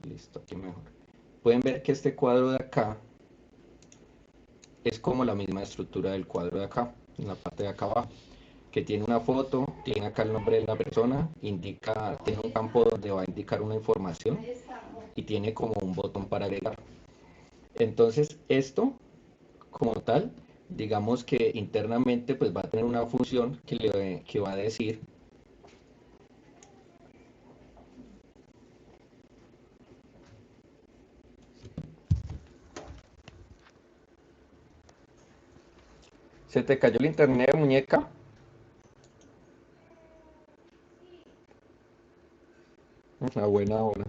listo, aquí mejor. Pueden ver que este cuadro de acá es como la misma estructura del cuadro de acá, en la parte de acá abajo, que tiene una foto, tiene acá el nombre de la persona, tiene un campo donde va a indicar una información y tiene como un botón para agregar. Entonces, esto como tal, digamos que internamente pues va a tener una función que va a decir ¿se te cayó el internet, muñeca? Una buena hora.